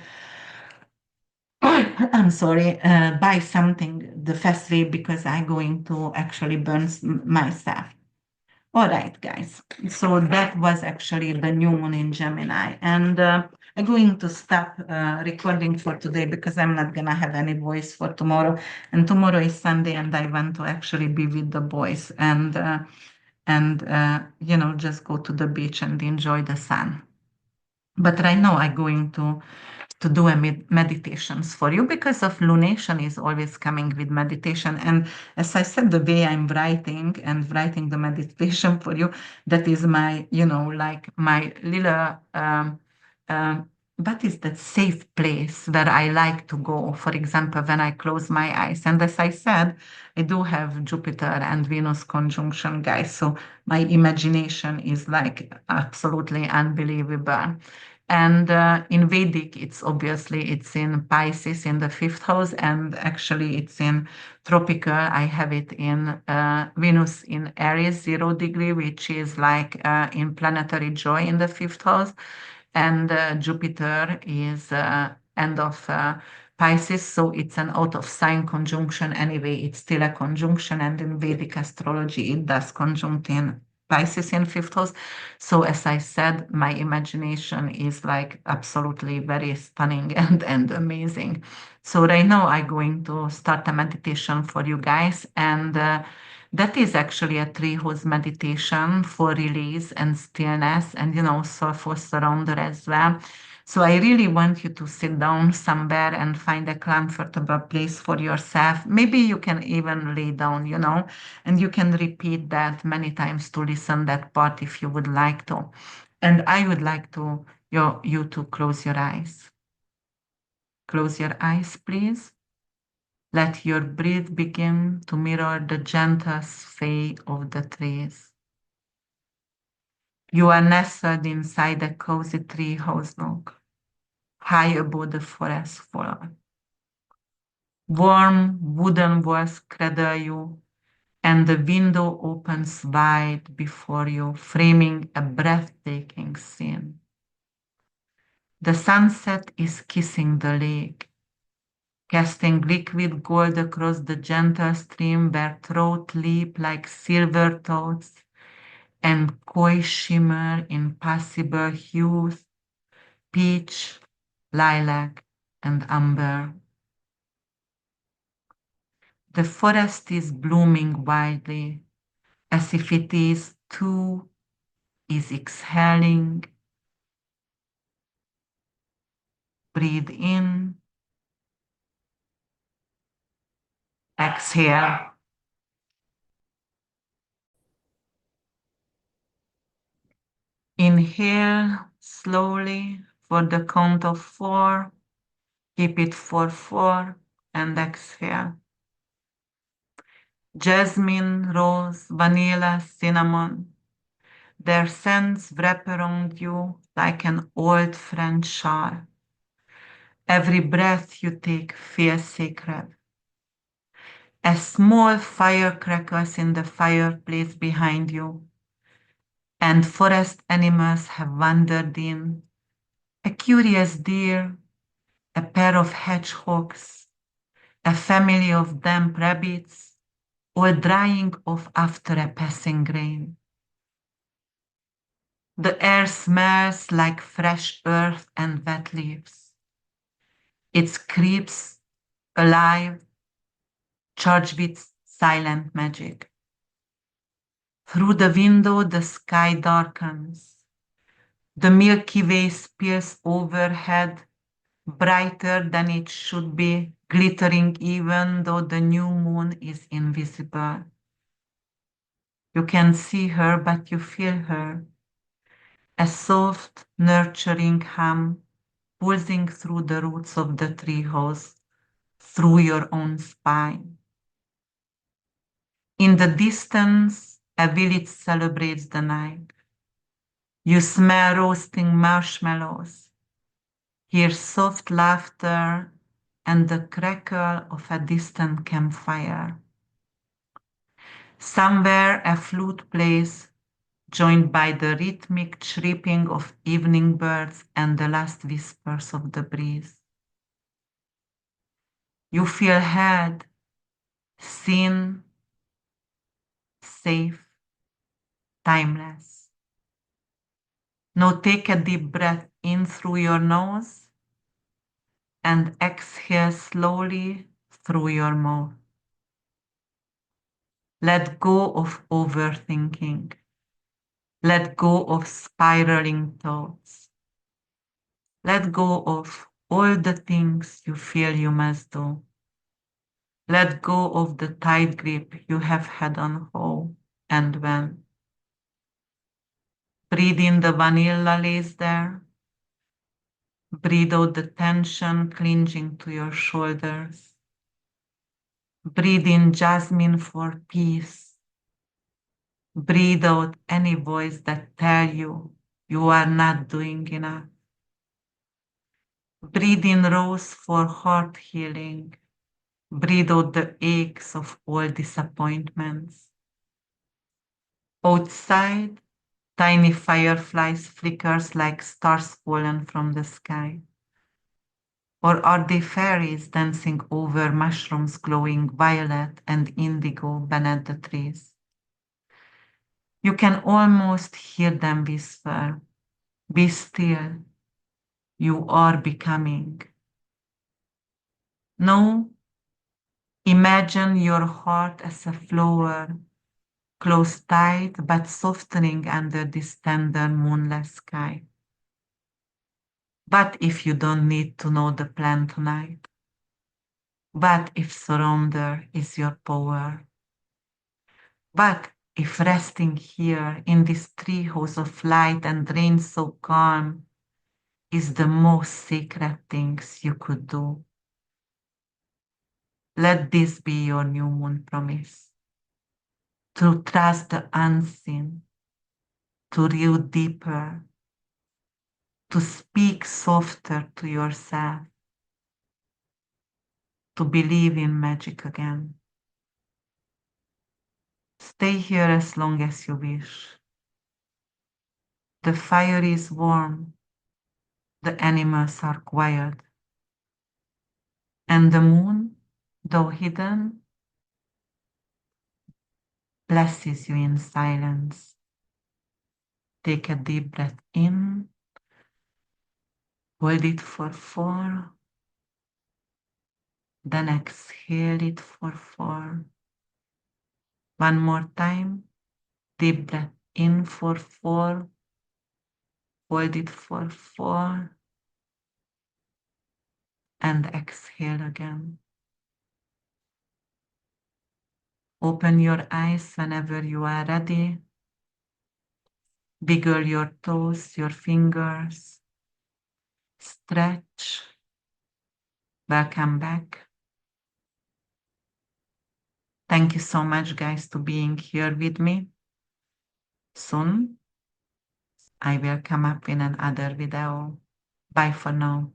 I'm sorry, buy something the fast way because I'm going to actually burn myself. All right, guys. So that was actually the new moon in Gemini. And I'm going to stop recording for today because I'm not going to have any voice for tomorrow. And tomorrow is Sunday, and I want to actually be with the boys and just go to the beach and enjoy the sun. But right now, I'm going to do a meditations for you because of lunation is always coming with meditation. And as I said, the way I'm writing the meditation for you, that is my, like my little, what is that safe place where I like to go, for example, when I close my eyes. And as I said, I do have Jupiter and Venus conjunction, guys. So my imagination is like absolutely unbelievable. And in Vedic, it's in Pisces in the fifth house, and actually it's in tropical. I have it in Venus in Aries, 0 degree, which is like in planetary joy in the fifth house, and Jupiter is end of Pisces, so it's an out of sign conjunction. Anyway, it's still a conjunction, and in Vedic astrology, it does conjunct in Pisces in fifth house. So as I said, my imagination is like absolutely very stunning and amazing. So right now I'm going to start a meditation for you guys, and that is actually a three-house meditation for release and stillness, and so for surrender as well. So I really want you to sit down somewhere and find a comfortable place for yourself. Maybe you can even lay down, and you can repeat that many times to listen that part if you would like to. And I would like you to close your eyes. Close your eyes, please. Let your breath begin to mirror the gentle sway of the trees. You are nestled inside a cozy tree house nook, high above the forest floor. Warm wooden walls cradle you, and the window opens wide before you, framing a breathtaking scene. The sunset is kissing the lake, casting liquid gold across the gentle stream where trout leap like silver toads and koi shimmer in possible hues, peach, lilac, and amber. The forest is blooming wildly, as if it is too is exhaling. Breathe in, exhale. Inhale slowly for the count of 4. Keep it for 4 and exhale. Jasmine, rose, vanilla, cinnamon. Their scents wrap around you like an old French shawl. Every breath you take feels sacred. A small fire crackles in the fireplace behind you, and forest animals have wandered in. A curious deer, a pair of hedgehogs, a family of damp rabbits, all drying off after a passing rain. The air smells like fresh earth and wet leaves. Its creeps alive, charged with silent magic. Through the window, the sky darkens. The Milky Way spills overhead, brighter than it should be, glittering even though the new moon is invisible. You can see her, but you feel her. A soft, nurturing hum pulsing through the roots of the treehouse, through your own spine. In the distance, a village celebrates the night. You smell roasting marshmallows, hear soft laughter and the crackle of a distant campfire. Somewhere a flute plays, joined by the rhythmic chirping of evening birds and the last whispers of the breeze. You feel held, seen, safe, timeless. Now take a deep breath in through your nose and exhale slowly through your mouth. Let go of overthinking. Let go of spiraling thoughts. Let go of all the things you feel you must do. Let go of the tight grip you have had on how and when. Breathe in the vanilla lace there. Breathe out the tension clinging to your shoulders. Breathe in jasmine for peace. Breathe out any voice that tells you you are not doing enough. Breathe in rose for heart healing. Breathe out the aches of all disappointments. Outside, tiny fireflies flickers like stars fallen from the sky. Or are they fairies dancing over mushrooms glowing violet and indigo beneath the trees? You can almost hear them whisper, "Be still, you are becoming." Now, imagine your heart as a flower, closed tight but softening under this tender moonless sky. But if you don't need to know the plan tonight, but if surrender is your power, but if resting here in this treehouse of light and rain so calm is the most sacred things you could do, let this be your new moon promise. To trust the unseen, to read deeper, to speak softer to yourself, to believe in magic again. Stay here as long as you wish. The fire is warm, the animals are quiet, and the moon, though hidden, blesses you in silence. Take a deep breath in, hold it for 4, then exhale it for 4. One more time, deep breath in for 4, hold it for 4, and exhale again. Open your eyes whenever you are ready. Wiggle your toes, your fingers. Stretch. Welcome back. Thank you so much, guys, to being here with me. Soon, I will come up in another video. Bye for now.